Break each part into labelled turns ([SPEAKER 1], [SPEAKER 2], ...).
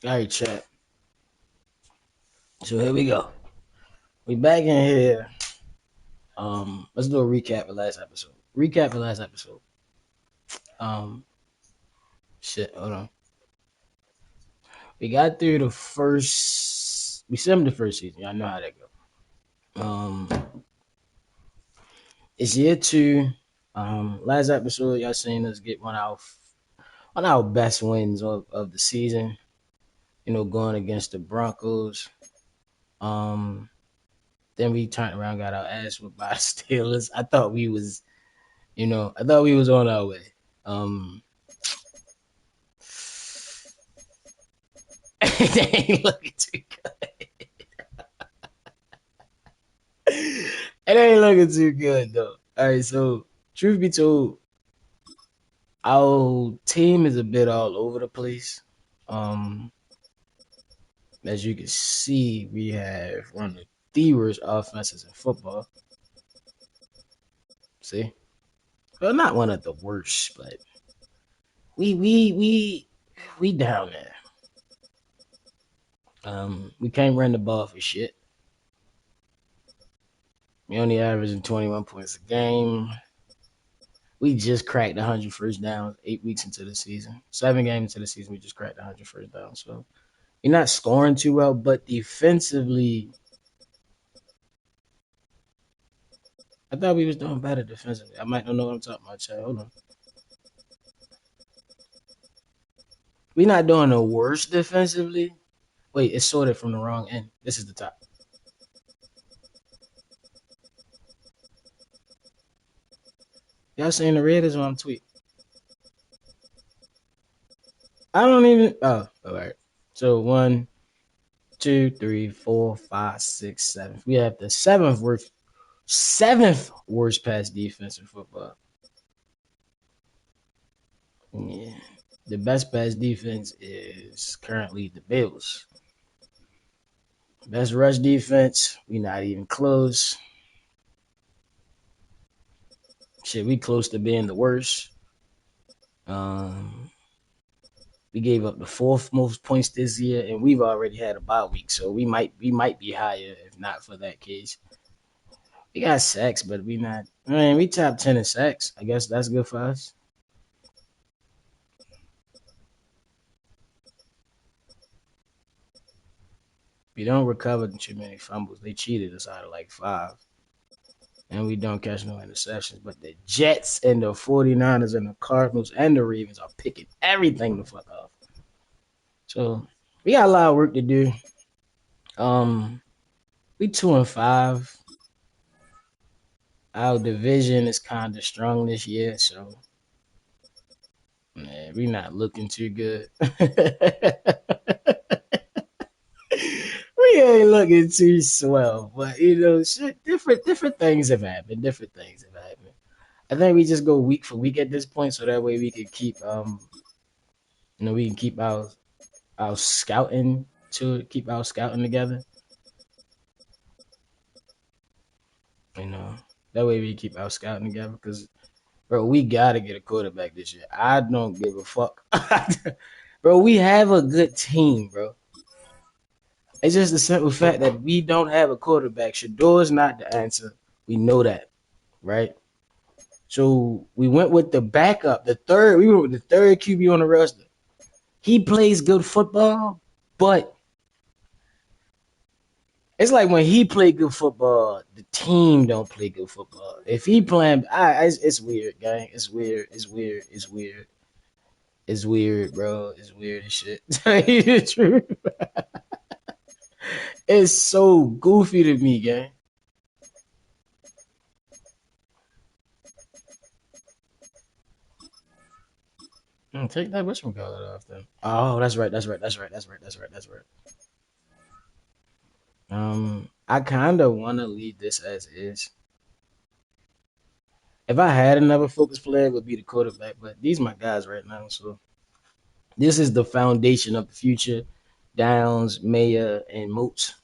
[SPEAKER 1] All right, chat. So here we go. We back in here. Let's do a recap of last episode. Recap of last episode. Um, shit. Hold on. We got through the first. We summed the first season. Y'all know how that go. It's year two. Last episode, y'all seen us get one of our best wins of the season. You know, going against the Broncos. Um, then we turned around, got our ass whipped by the Steelers. I thought we was on our way. Um, it ain't looking too good. It ain't looking too good though. All right, so truth be told, our team is a bit all over the place. Um, as you can see, we have one of the worst offenses in football. See, well, not one of the worst, but we we we we down there. We can't run the ball for shit. We only averaging 21 points a game. We just cracked 100 first downs 8 weeks into the season. 7 games into the season, we just cracked 100 first downs. So we're not scoring too well, but defensively, I thought we was doing better defensively. I might not know what I'm talking about, Chad. Hold on. We're not doing the worst defensively. Wait, it's sorted from the wrong end. This is the top. Y'all saying the red is on tweet. I don't even. Oh, all right. So 1, 2, 3, 4, 5, 6, 7. We have the seventh worst pass defense in football. Yeah. The best pass defense is currently the Bills. Best rush defense, we not even close. Shit, we close to being the worst. Um, we gave up the fourth most points this year, and we've already had a bye week, so we might be higher if not for that case. We got sacks, but we not. I mean, we top 10 in sacks. I guess that's good for us. We don't recover too many fumbles. They cheated us out of like five. And we don't catch no interceptions. But the Jets and the 49ers and the Cardinals and the Ravens are picking everything the fuck off. So we got a lot of work to do. Um, we 2-5. Our division is kind of strong this year, so man, we not looking too good. We ain't looking too swell, but shit, different things have happened. Different things have happened. I think we just go week for week at this point, so that way we can keep our scouting to keep our scouting together. You know, that way we keep our scouting together because, bro, we gotta get a quarterback this year. I don't give a fuck, bro. We have a good team, bro. It's just the simple fact that we don't have a quarterback. Shador is not the answer. We know that, right? So we went with the backup, the third. We went with the third QB on the roster. He plays good football, but It's like when he play good football, the team don't play good football. If he playing, it's weird, gang. It's weird. It's weird. It's weird. It's weird, bro. It's weird as shit. Tell you the truth. It's so goofy to me, gang. Take that whatchamacallit off then. Oh, that's right. That's right. That's right. That's right. That's right. That's right. I kind of want to leave this as is. If I had another focus player, it would be the quarterback. But these are my guys right now, so this is the foundation of the future. Downs, Maya, and Moots.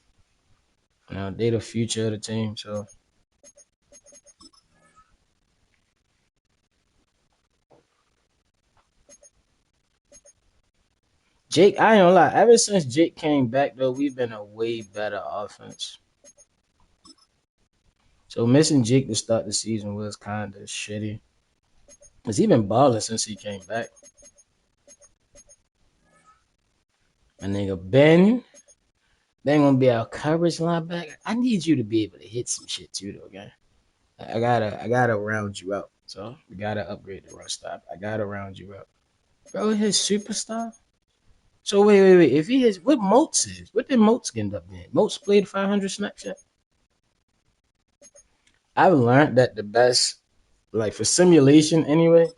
[SPEAKER 1] Now they the future of the team. So Jake, I ain't gonna lie. Ever since Jake came back, though, we've been a way better offense. So missing Jake to start the season was kind of shitty. Cause he been balling since he came back. My nigga Ben, they ain't gonna be our coverage linebacker. I need you to be able to hit some shit too, though, gang. I gotta round you out. So we gotta upgrade the run stop. I gotta round you out, bro. His superstar. So wait. If he is, what Moats is? What did Moats end up being? Moats played 500 snaps yet? I've learned that the best, like for simulation anyway,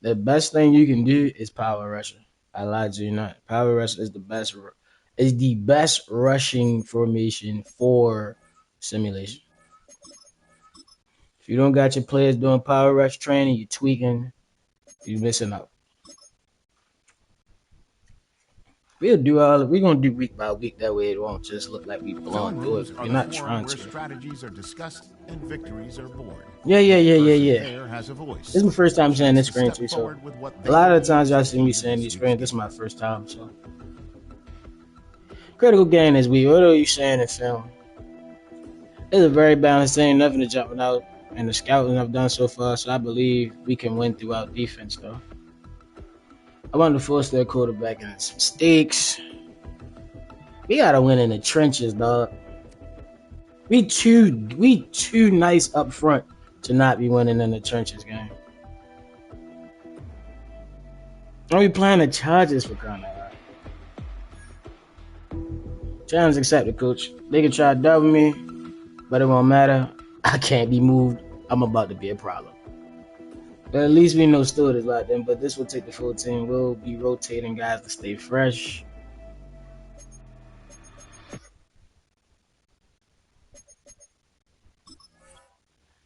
[SPEAKER 1] the best thing you can do is power rusher. I lied to you not. Power rush is the best. Is the best rushing formation for simulation. If you don't got your players doing power rush training, you tweaking, you missing out. We'll do all. We're gonna do week by week. That way, it won't just look like we blowing through it. We're not trying to.
[SPEAKER 2] Strategies are discussed and victories are born.
[SPEAKER 1] Yeah. This is my first time saying this screen too. So a lot of the times y'all see me saying these screens. This is my first time. So critical game this week. What are you saying in film? It's a very balanced thing. Nothing to jumping out, and the scouting I've done so far. So I believe we can win throughout defense, though. I want to force their quarterback into some mistakes. We gotta win in the trenches, dog. We too nice up front to not be winning in the trenches, gang. Are we playing the Chargers for crying out loud? Challenge accepted, coach. They can try to double me, but it won't matter. I can't be moved. I'm about to be a problem. But at least we know Stewart is locked in, but this will take the full team. We'll be rotating guys to stay fresh.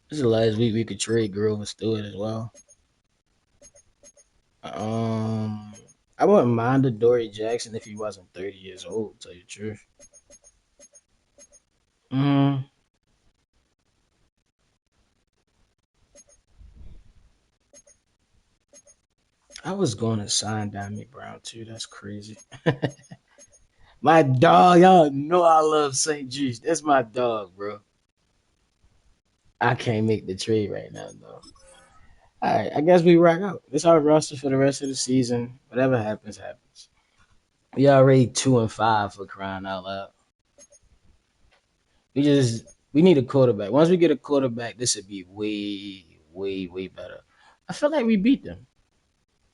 [SPEAKER 1] This is the last week we could trade Grove and Stewart as well. I wouldn't mind a Dory Jackson if he wasn't 30 years old, to tell you the truth. I was going to sign Dominic Brown too. That's crazy. My dog, y'all know I love St. Juice. That's my dog, bro. I can't make the trade right now, though. All right, I guess we rock out. This is our roster for the rest of the season. Whatever happens, happens. We already 2-5 for crying out loud. We need a quarterback. Once we get a quarterback, this would be way better. I feel like we beat them.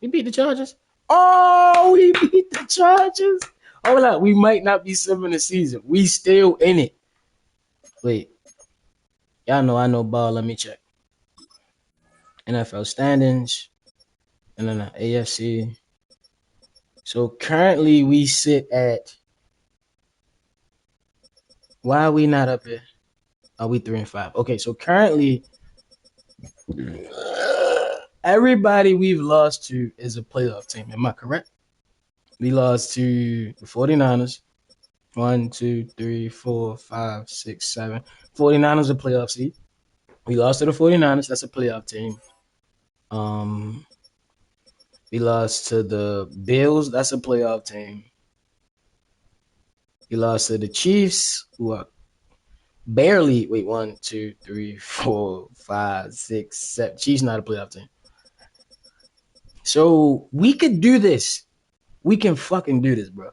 [SPEAKER 1] We beat the Chargers. Oh, we beat the Chargers. Hold up, we might not be 7 the season. We still in it. Wait, y'all know I know ball. Let me check. NFL standings and then the AFC. So currently we sit at. Why are we not up here? Are we 3-5? Okay, so currently everybody we've lost to is a playoff team. Am I correct? We lost to the 49ers. 1, 2, 3, 4, 5, 6, 7. 49ers a playoff seed. We lost to the 49ers. That's a playoff team. We lost to the Bills. That's a playoff team. We lost to the Chiefs, who are barely. Wait, 1, 2, 3, 4, 5, 6, 7. Chiefs not a playoff team. So we could do this. We can fucking do this, bro.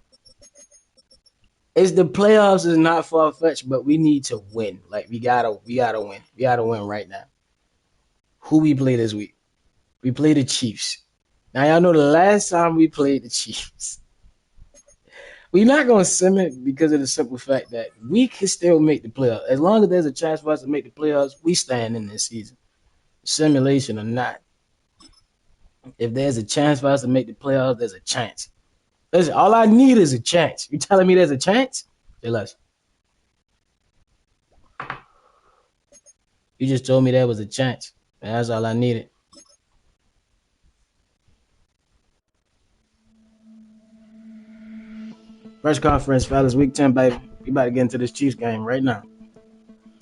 [SPEAKER 1] It's the playoffs is not far fetched, but we need to win. Like we gotta win. We gotta win right now. Who we play this week? We play the Chiefs. Now y'all know the last time we played the Chiefs. We're not gonna sim it because of the simple fact that we can still make the playoffs. As long as there's a chance for us to make the playoffs, we stand in this season. Simulation or not. If there's a chance for us to make the playoffs, there's a chance. Listen, all I need is a chance. You telling me there's a chance? Say less. You just told me there was a chance. And that's all I needed. First conference, fellas, week 10, baby. We about to get into this Chiefs game right now.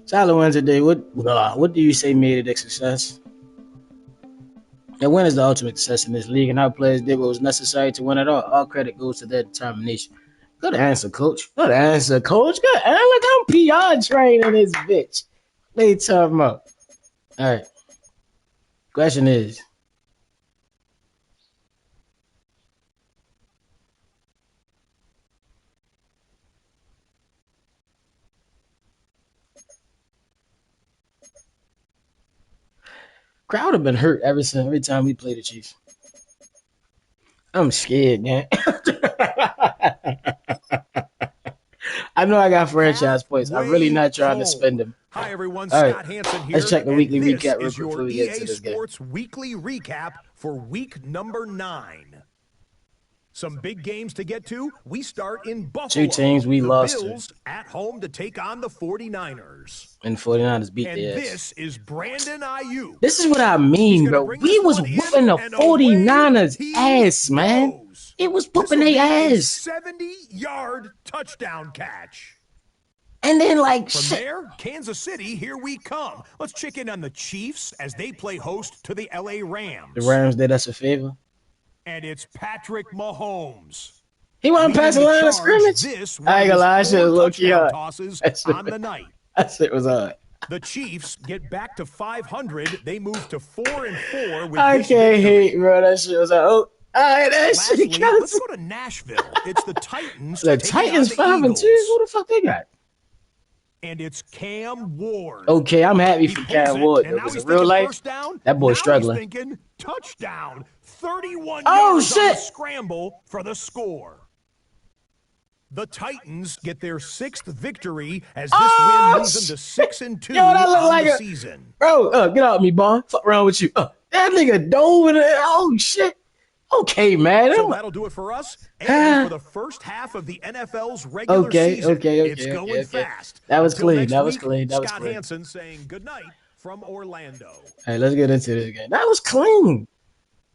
[SPEAKER 1] Solid wins today. What do you say made it a success? A win is the ultimate success in this league, and our players did what was necessary to win it all. All credit goes to their determination. Good answer, coach. Good answer, coach. Good. And look, I'm PR training this bitch. What they talking about? All right. Question is, crowd have been hurt every time we play the Chiefs. I'm scared, man. I know I got franchise points. I'm really not trying to spend them.
[SPEAKER 3] Hi, everyone.
[SPEAKER 1] All right,
[SPEAKER 3] Scott Hansen here.
[SPEAKER 1] let's check the weekly
[SPEAKER 3] and
[SPEAKER 1] recap real
[SPEAKER 3] this
[SPEAKER 1] quick
[SPEAKER 3] is
[SPEAKER 1] before
[SPEAKER 3] your
[SPEAKER 1] we get into
[SPEAKER 3] EA
[SPEAKER 1] this game.
[SPEAKER 3] Sports weekly recap for week number 9. Some big games to get to. We start in Buffalo.
[SPEAKER 1] Two teams we lost to.
[SPEAKER 3] The Bills at home to take on the 49ers.
[SPEAKER 1] And 49ers beat
[SPEAKER 3] And
[SPEAKER 1] their ass.
[SPEAKER 3] this is Brandon Ayuk.
[SPEAKER 1] This is what I mean, bro. We was whooping the 49ers ass, man. It was whooping their ass.
[SPEAKER 3] 70-yard touchdown catch.
[SPEAKER 1] And then, like,
[SPEAKER 3] From there, Kansas City, here we come. Let's check in on the Chiefs as they play host to the LA Rams.
[SPEAKER 1] The Rams did us a favor.
[SPEAKER 3] And it's Patrick Mahomes.
[SPEAKER 1] He wasn't passing the line of scrimmage. I ain't gonna lie, shit was low-key hard.
[SPEAKER 3] Tosses on the night.
[SPEAKER 1] That shit was hard.
[SPEAKER 3] The Chiefs get back to 500. They move to 4-4 with
[SPEAKER 1] I
[SPEAKER 3] this
[SPEAKER 1] can't
[SPEAKER 3] victory.
[SPEAKER 1] hate, bro. That shit was like, oh, all right, that
[SPEAKER 3] Lastly,
[SPEAKER 1] shit
[SPEAKER 3] let's
[SPEAKER 1] counts.
[SPEAKER 3] go to Nashville. It's the Titans.
[SPEAKER 1] The
[SPEAKER 3] taking on
[SPEAKER 1] Titans
[SPEAKER 3] the
[SPEAKER 1] 5-2.
[SPEAKER 3] Eagles.
[SPEAKER 1] Who the fuck they got?
[SPEAKER 3] And it's Cam Ward.
[SPEAKER 1] Okay, I'm happy
[SPEAKER 3] He
[SPEAKER 1] for
[SPEAKER 3] pulls
[SPEAKER 1] Cam
[SPEAKER 3] it,
[SPEAKER 1] Ward,
[SPEAKER 3] and
[SPEAKER 1] though,
[SPEAKER 3] now
[SPEAKER 1] because
[SPEAKER 3] he's
[SPEAKER 1] in real
[SPEAKER 3] thinking
[SPEAKER 1] life,
[SPEAKER 3] first down.
[SPEAKER 1] that boy's
[SPEAKER 3] Now
[SPEAKER 1] struggling.
[SPEAKER 3] He's thinking touchdown. 31
[SPEAKER 1] Oh,
[SPEAKER 3] yards on the
[SPEAKER 1] shit.
[SPEAKER 3] scramble for the score. The Titans get their 6th victory as this win moves them to 6-2
[SPEAKER 1] Yo, that look
[SPEAKER 3] on
[SPEAKER 1] like
[SPEAKER 3] the
[SPEAKER 1] a
[SPEAKER 3] season.
[SPEAKER 1] bro. Get out of me, Bond. Fuck around with you. That nigga dove in there. Oh shit. Okay, man.
[SPEAKER 3] So that'll do it for us. And for the first half of the NFL's regular season, it's going fast.
[SPEAKER 1] That was
[SPEAKER 3] Until
[SPEAKER 1] clean.
[SPEAKER 3] next
[SPEAKER 1] That was
[SPEAKER 3] week,
[SPEAKER 1] clean. That was
[SPEAKER 3] Scott
[SPEAKER 1] clean.
[SPEAKER 3] Hansen saying goodnight from Orlando.
[SPEAKER 1] All right, let's get into this game. That was clean.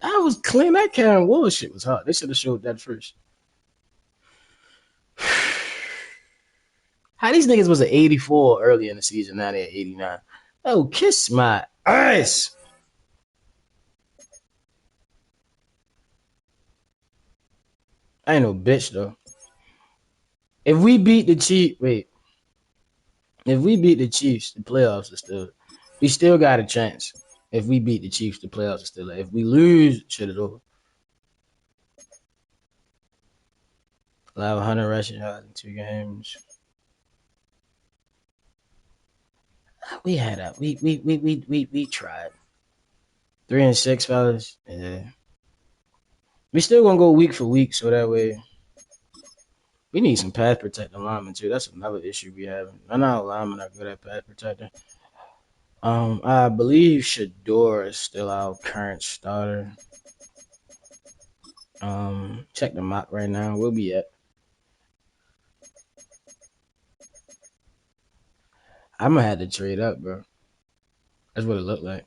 [SPEAKER 1] That was clean. That Karen Ward shit was hot. They should have showed that first. How these niggas was an 84 early in the season, now they're at 89. Oh, kiss my ass. I ain't no bitch, though. If we beat the Chiefs, if we beat the Chiefs, the playoffs are still, we still got a chance. If we beat the Chiefs, the playoffs are still. If we lose, shit is over. Allow 100 rushing yards in 2 games. We had a we tried 3-6, fellas. Yeah, we still gonna go week for week, so that way we need some pass protecting linemen too. That's another issue we have. None of our linemen are good at pass protecting. I believe Shador is still our current starter. Check the mock right now. We'll be at. I'm gonna have to trade up, bro. That's what it looked like.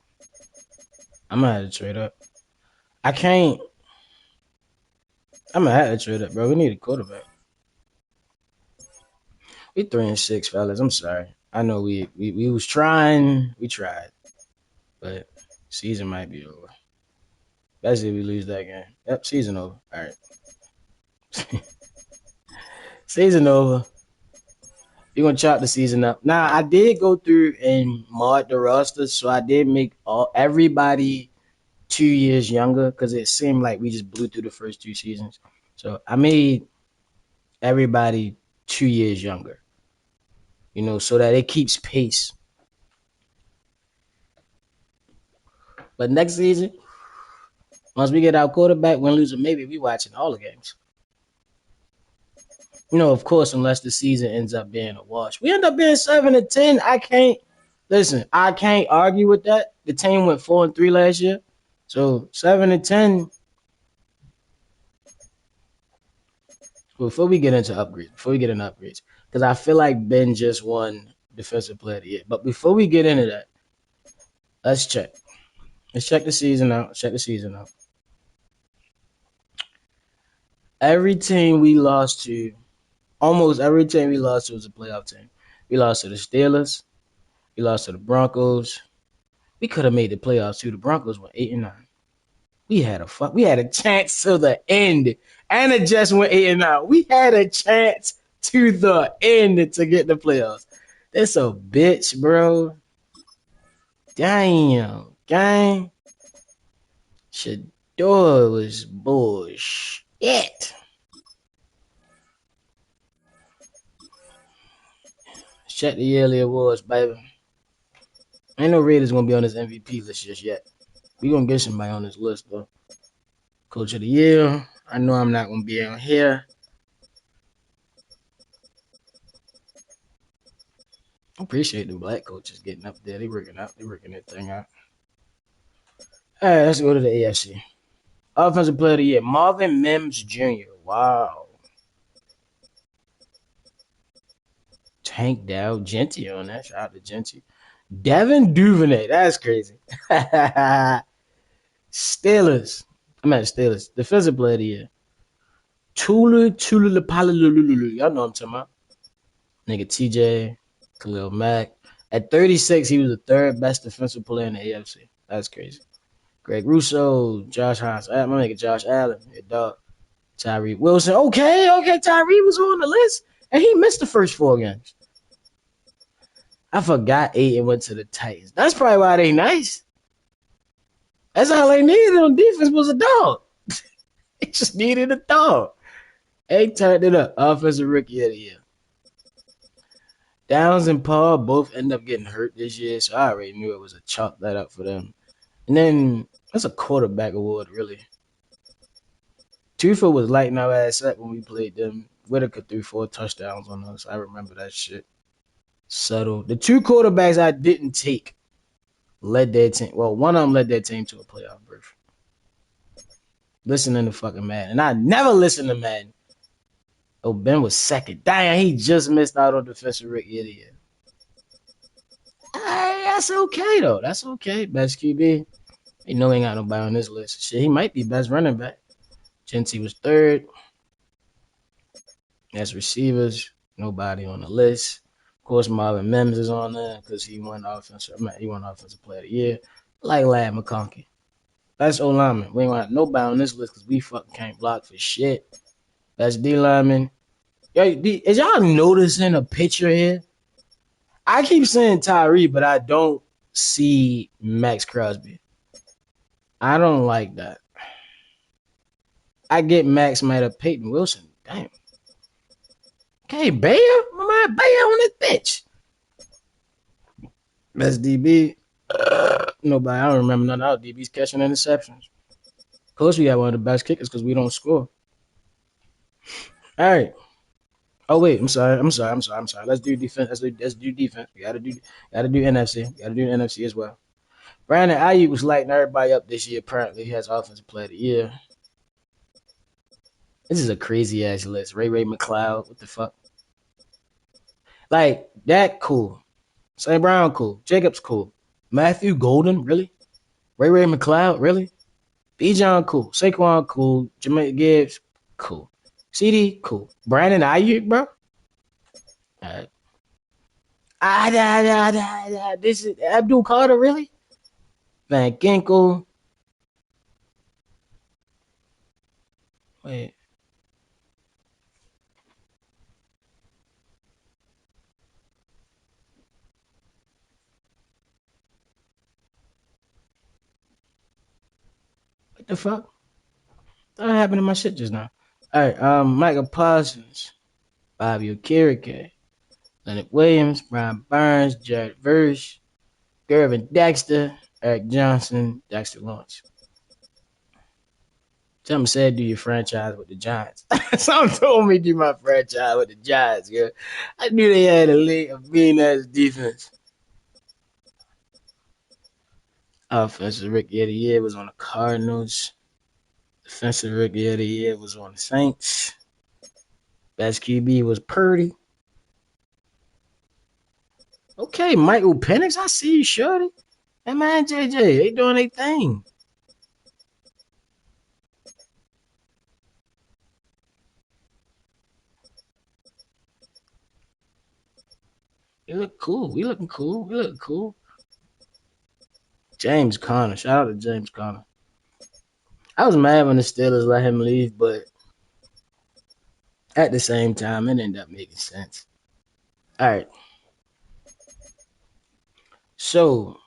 [SPEAKER 1] I'm gonna have to trade up. I can't. I'm gonna have to trade up, bro. We need a quarterback. We 3-6, fellas. I'm sorry. I know we was trying. We tried, but season might be over. That's if we lose that game. Yep, season over. All right. Season over. We're gonna chop the season up. Now, I did go through and mod the roster, so I did make everybody 2 years younger because it seemed like we just blew through the first 2 seasons. So I made everybody 2 years younger. So that it keeps pace. But next season, once we get our quarterback, win, lose, or maybe we watching all the games. Of course, unless the season ends up being a wash. We end up being 7-10. I can't argue with that. The team went 4-3 last year. So 7-10. Before we get into upgrades, because I feel like Ben just won Defensive Player of the Year. But before we get into that, let's check. Let's check the season out. Every team we lost to, almost every team we lost to was a playoff team. We lost to the Steelers. We lost to the Broncos. We could have made the playoffs too. The Broncos went 8-9. We had a chance to the end, and it just went 8-9. We had a chance to the end to get the playoffs. That's a bitch, bro. Damn, gang. Shador was bullshit. Check the yearly awards, baby. Ain't no Raiders gonna be on this MVP list just yet. We gonna get somebody on this list though. Coach of the year. I know I'm not gonna be on here. I appreciate the black coaches getting up there. They working that thing out. All right, let's go to the AFC. Offensive Player of the Year, Marvin Mims Jr. Wow. Tank Dow, Genty on that. Shout out to Genty. Devin Duvernay, that's crazy. Steelers. I'm at Steelers. Defensive Player of the Year. Y'all know what I'm talking about. Nigga TJ, Khalil Mack. At 36, he was the third best defensive player in the AFC. That's crazy. Greg Russo, Josh Hines, my nigga Josh Allen, your dog. Tyree Wilson. Okay, Tyree was on the list, and he missed the first 4 games. I forgot Aiden went to the Titans. That's probably why they nice. That's all they needed on defense was a dog. They just needed a dog. They turned it up. Offensive Rookie of the Year. Downs and Paul both end up getting hurt this year, so I already knew it was a chalk that up for them. And then that's a quarterback award, really. Tufa was lighting our ass up when we played them. Whitaker threw 4 touchdowns on us. I remember that shit. Subtle. The 2 quarterbacks I didn't take led their team. Well, one of them led their team to a playoff berth. Listening to fucking Madden. And I never listened to Madden. Oh, Ben was second. Damn, he just missed out on Defensive Rookie of the Year. That's okay, though. That's okay. Best QB. He know ain't got nobody on this list. Shit, he might be best running back. Genty was third. As receivers, nobody on the list. Of course, Marvin Mims is on there because he won offensive player of the year. Like Lad McConkey. That's O lineman. We ain't gonna have nobody on this list because we fucking can't block for shit. That's D lineman. Yo, is y'all noticing a picture here? I keep saying Tyree, but I don't see Max Crosby. I don't like that. I get Max might have Peyton Wilson. Damn. Okay, Bayer? My man Bayer on this bitch. Best DB. Nobody. I don't remember none of our DBs catching interceptions. Of course, we got one of the best kickers because we don't score. All right. Oh wait, I'm sorry. Let's do defense. Let's do defense. We gotta do NFC. Gotta do the NFC as well. Brandon Ayuk was lighting everybody up this year. Apparently, he has offensive player of the year. This is a crazy ass list. Ray McLeod. What the fuck? Like that cool. St. Brown cool. Jacobs cool. Matthew Golden, really? Ray McLeod, really? B. John, cool. Saquon, cool. Jermaine Gibbs, cool. CD, cool. Brandon Ayuk, bro? All right. This is Abdul Carter, really? Van Ginkel. Wait. What the fuck? What happened to my shit just now? All right, Michael Parsons. Bobby Okereke, Leonard Williams, Brian Burns, Jared Verse, Gervin Dexter, Eric Johnson, Dexter Lawrence. Something said do your franchise with the Giants. Something told me do my franchise with the Giants, yeah. I knew they had a mean ass defense. Offensive rookie of the year was on the Cardinals. Defensive rookie of the year was on the Saints. Best QB was Purdy. Okay, Michael Penix, I see you, shorty. Hey man, JJ, they doing their thing. You look cool. We looking cool. We looking cool. James Conner. Shout out to James Conner. I was mad when the Steelers let him leave, but at the same time, it ended up making sense. All right. So,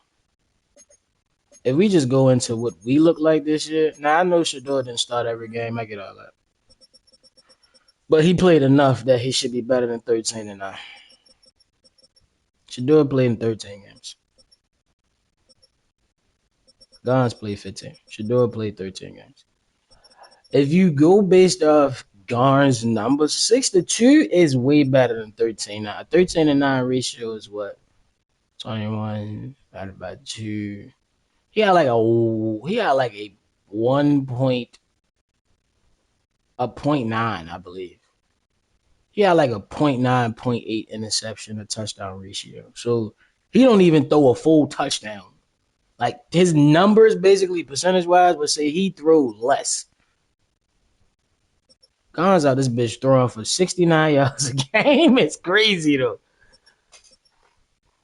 [SPEAKER 1] if we just go into what we look like this year, now I know Shador didn't start every game. I get all that. But he played enough that he should be better than 13-9. Shador played in 13 games. Gons played 15. Shador played 13 games. If you go based off Garn's numbers, 6-2 is way better than 13-9. 13-9 ratio is what? 21 divided by 2. He had like a 0.9, I believe. He had like a 0.9, 0.8 interception to touchdown ratio. So he don't even throw a full touchdown. Like his numbers, basically percentage wise, would say he throws less. Gon's out this bitch throwing for 69 yards a game. It's crazy though.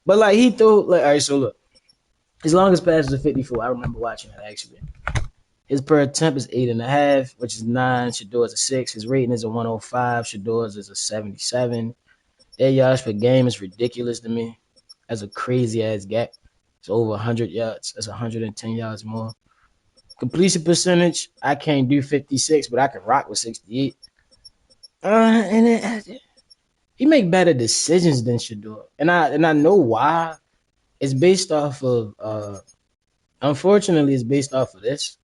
[SPEAKER 1] But like he threw like, all right, so look. His longest pass is a 54. I remember watching that actually. His per attempt is 8.5, which is 9. Shador's a 6. His rating is a 105. Shador's is a 77. Air yards per game is ridiculous to me. That's a crazy ass gap. It's over 100 yards. That's 110 yards more. Completion percentage, I can't do 56, but I can rock with 68. He make better decisions than Shador, and I know why. It's based off of unfortunately, it's based off of this,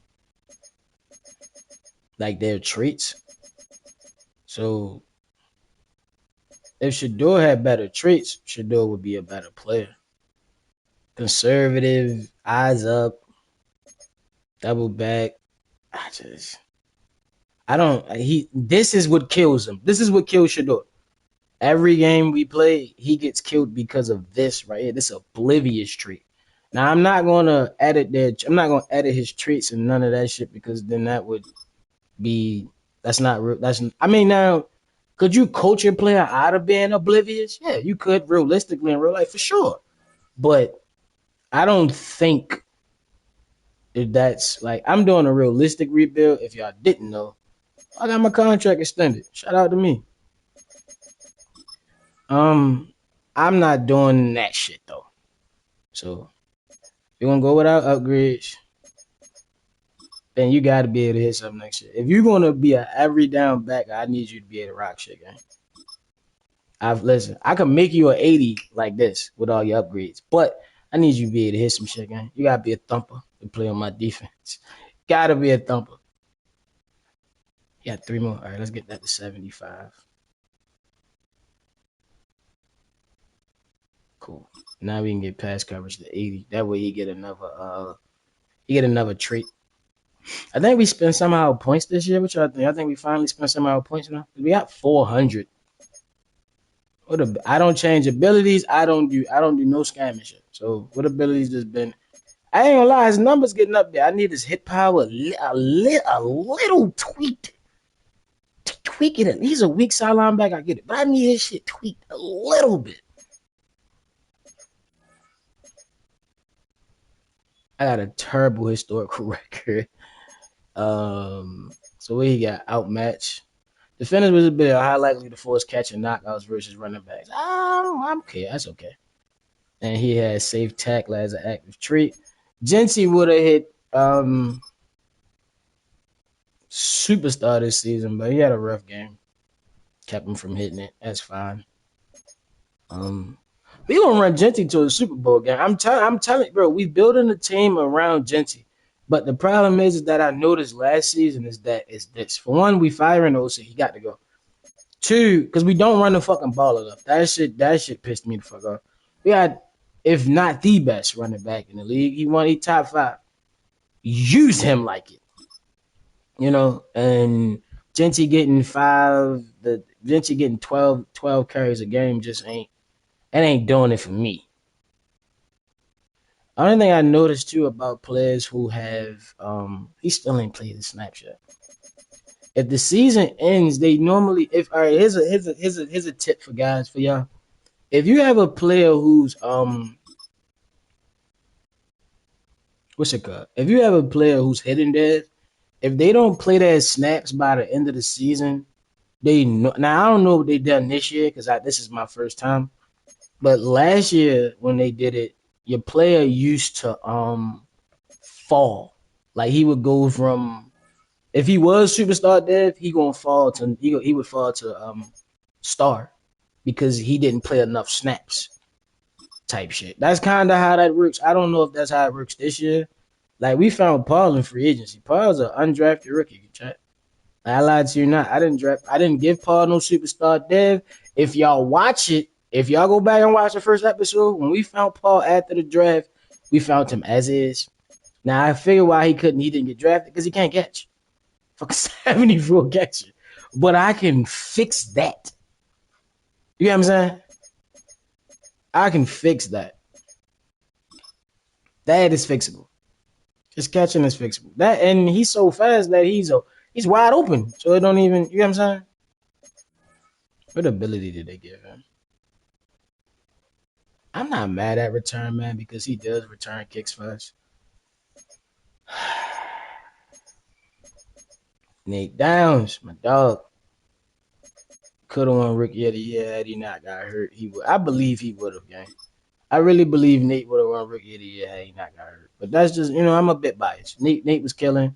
[SPEAKER 1] like their traits. So if Shador had better traits, Shador would be a better player. Conservative, eyes up, double back. This is what kills him. This is what kills Shador. Every game we play, he gets killed because of this right here. This oblivious trait. Now I'm not gonna edit his traits and none of that shit because then that would be that's not real. Now could you coach your player out of being oblivious? Yeah, you could realistically in real life for sure. But I don't think that's like I'm doing a realistic rebuild. If y'all didn't know, I got my contract extended. Shout out to me. I'm not doing that shit though. So if you're gonna go without upgrades, then you gotta be able to hit something next year. If you're gonna be an every down back, I need you to be able to rock shit, gang. Listen, I can make you an 80 like this with all your upgrades, but I need you to be able to hit some shit, gang. You gotta be a thumper to play on my defense. Gotta be a thumper. Yeah, 3 more. All right, let's get that to 75. Cool. Now we can get pass coverage to 80. That way he get another trait. I think we spent somehow points this year. What y'all think? I think we finally spent somehow points now. We got 400. I don't change abilities. I don't do no scamming shit. So what abilities just been? I ain't gonna lie, his numbers getting up there. I need his hit power a little tweaked. Tweak it. He's a weak side linebacker. I get it, but I need his shit tweaked a little bit. I got a terrible historical record. So what he got? Outmatch. Defenders was a bit high likely to force catch and knockouts versus running backs. I'm okay. That's okay. And he had safe tackle as an active trait. Jency would have hit superstar this season, but he had a rough game. kept him from hitting it. That's fine. We gonna run Genty to a Super Bowl game. I'm telling, bro. We building a team around Genty, but the problem is that I noticed last season is this. For one, we firing OC. He got to go. Two, because we don't run the fucking ball enough. That shit pissed me the fuck off. We had, if not the best running back in the league. He top 5. Use him like it. And Genty getting 12 carries a game just ain't doing it for me. Only thing I noticed too about players who have he still ain't played the snap yet. If the season ends, they normally all right, here's a tip for guys for y'all. If you have a player who's what's it called? If you have a player who's hitting dead, if they don't play their snaps by the end of the season, they know. Now I don't know what they done this year because this is my first time. But last year when they did it, your player used to fall. Like he would go from, if he was superstar dev, he would fall to star because he didn't play enough snaps type shit. That's kind of how that works. I don't know if that's how it works this year. Like we found Paul in free agency. Paul's an undrafted rookie. Chat. I lied to you not. I didn't give Paul no superstar dev. If y'all watch it, if y'all go back and watch the first episode, when we found Paul after the draft, we found him as is. Now I figure why he didn't get drafted because he can't catch. Fucking 74 catcher. But I can fix that. You get what I'm saying? I can fix that. That is fixable. His catching is fixable. That, and he's so fast that he's wide open. So it don't even, you know what I'm saying? What ability did they give him? I'm not mad at return man because he does return kicks fast. Nate Downs, my dog. Could have won Rookie of the Year had he not got hurt. I believe he would have, gang. I really believe Nate would have won Rookie of the Year had he not got hurt. But that's just, I'm a bit biased. Nate was killing.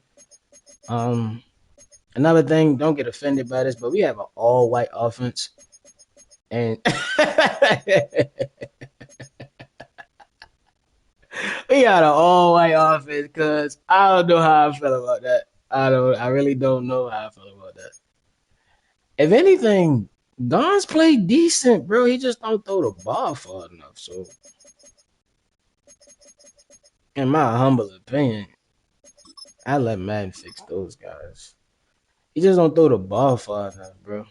[SPEAKER 1] Another thing, don't get offended by this, but we have an all-white offense. And we got an all-white offense because I don't know how I feel about that. I really don't know how I feel about that. If anything, Don's played decent, bro. He just don't throw the ball far enough. So, in my humble opinion, I let Madden fix those guys. He just don't throw the ball far enough, bro.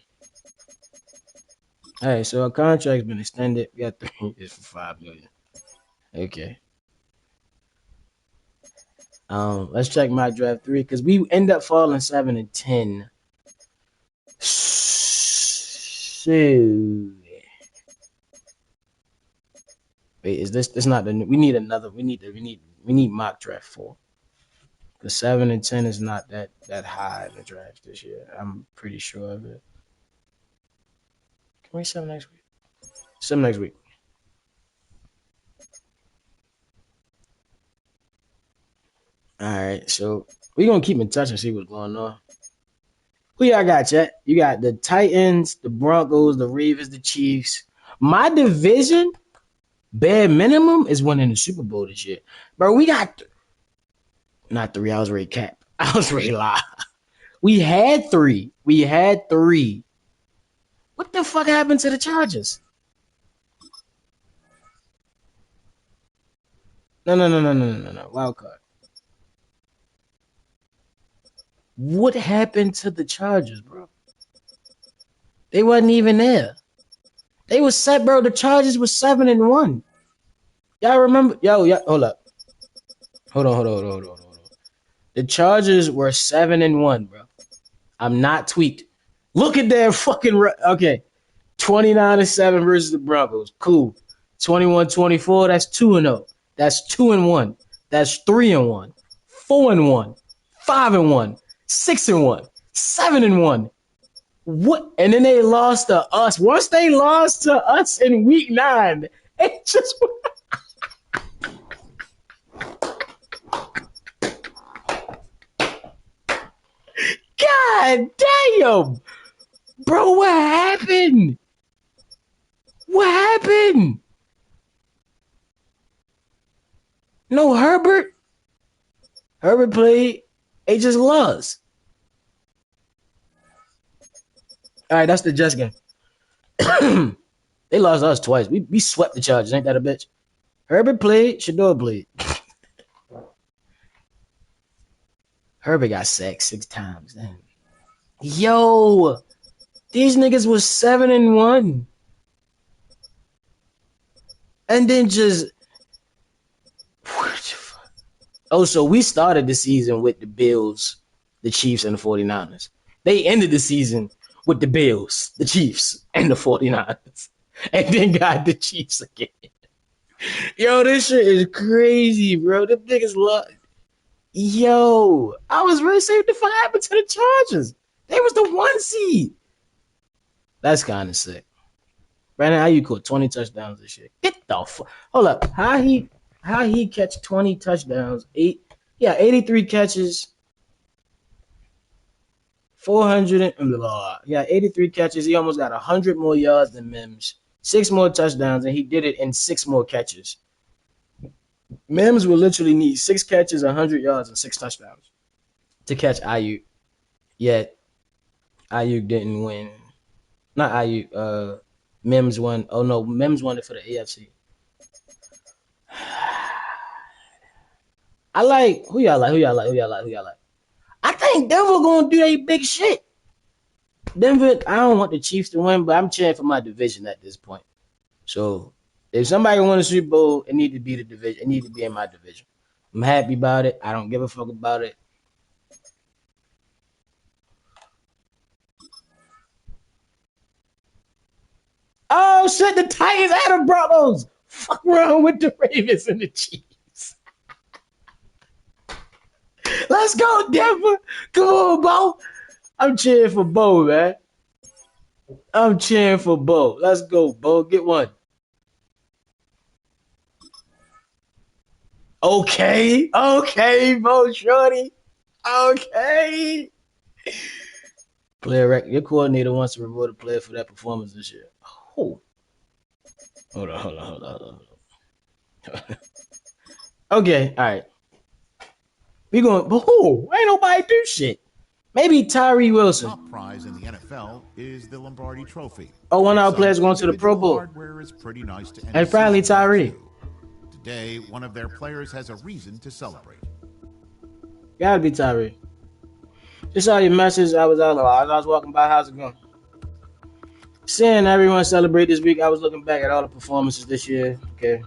[SPEAKER 1] All right, so our contract's been extended. We got 3 years for $5 million. Okay. Let's check my draft 3 because we end up falling 7 and 10. So, wait, is this not the? We need another. We need mock draft 4. The 7 and 10 is not that high in the draft this year. I'm pretty sure of it. Can we 7 next week? 7 next week. All right, so we're gonna keep in touch and see what's going on. Who y'all got, chat? You got the Titans, the Broncos, the Ravens, the Chiefs. My division, bare minimum, is winning the Super Bowl this year. Bro, we got not 3. I was ready cap. I was ready lie. We had 3. What the fuck happened to the Chargers? No. Wild card. What happened to the Chargers, bro? They wasn't even there. They was set, bro. The Chargers was 7 and 1. Y'all remember? Yo, hold up. Hold on. The Chargers were 7 and 1, bro. I'm not tweaked. Look at their fucking okay. 29-7 versus the Broncos. Cool. 21-24. That's 2-0. That's 2-1. That's 3-1. 4-1. 5-1. 6-1. 7-1. What? And then they lost to us. Once they lost to us in week 9, it just. God damn. Bro, what happened? What happened? No, Herbert. Herbert played. They just lost. All right, that's the Jets game. They lost us twice. We swept the Chargers. Ain't that a bitch? Herbert played. Shador played. Herbert got sacked 6 times. Damn. Yo, these niggas was 7-1, and then just. Oh, so we started the season with the Bills, the Chiefs, and the 49ers. They ended the season with the Bills, the Chiefs, and the 49ers. And then got the Chiefs again. Yo, this shit is crazy, bro. The biggest luck. Yo, I was ready to say what the fuck happened to the Chargers. They was the 1 seed. That's kind of sick. Brandon Ayuk caught 20 touchdowns this year. Get the fuck. Hold up. How he catch 20 touchdowns? 83 catches, 400 yeah, 83 catches. He almost got 100 more yards than Mims, 6 more touchdowns, and he did it in 6 more catches. Mims will literally need 6 catches, 100 yards, and 6 touchdowns to catch Ayuk. Yet Ayuk didn't win. Not Ayuk. Mims won. Oh no, Mims won it for the AFC. I like who y'all like. I think Denver gonna do their big shit. Denver, I don't want the Chiefs to win, but I'm cheering for my division at this point. So if somebody win a Super Bowl, it need to be the division. It need to be in my division. I'm happy about it. I don't give a fuck about it. Oh shit, the Titans and the Broncos. Fuck wrong with the Ravens and the Chiefs. Let's go, Denver. Come on, Bo. I'm cheering for Bo, man. I'm cheering for Bo. Let's go, Bo. Get one. Okay, Bo Shorty. Okay. Player record. Your coordinator wants to reward a player for that performance this year. Oh. Hold on. Okay, all right. We going. Oh, ain't nobody do shit. Maybe Tyree Wilson.
[SPEAKER 2] Top prize in the NFL is the Lombardi Trophy.
[SPEAKER 1] Oh, one of our
[SPEAKER 2] Some
[SPEAKER 1] players going to the Pro
[SPEAKER 2] individual
[SPEAKER 1] Bowl.
[SPEAKER 2] hardware is pretty nice to end
[SPEAKER 1] And
[SPEAKER 2] the
[SPEAKER 1] probably
[SPEAKER 2] season with,
[SPEAKER 1] Tyree.
[SPEAKER 2] too. Today, one of their players has a reason to celebrate.
[SPEAKER 1] Gotta be Tyree. Just saw your message. I was walking by. How's it going? Seeing everyone celebrate this week, I was looking back at all the performances this year. Okay.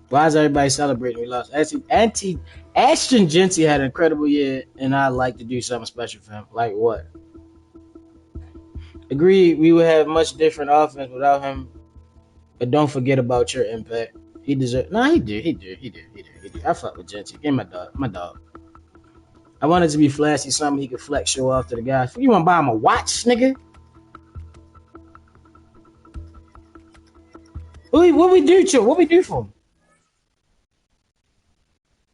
[SPEAKER 1] Why is everybody celebrating we lost? Ashton Genty had an incredible year, and I'd like to do something special for him. Like what? Agreed, we would have much different offense without him, but don't forget about your impact. He deserved. Nah, he did. I fuck with Genty. Give my dog. I wanted to be flashy, something he could flex, show off to the guys. You want to buy him a watch, nigga? What we do to him? What we do for him?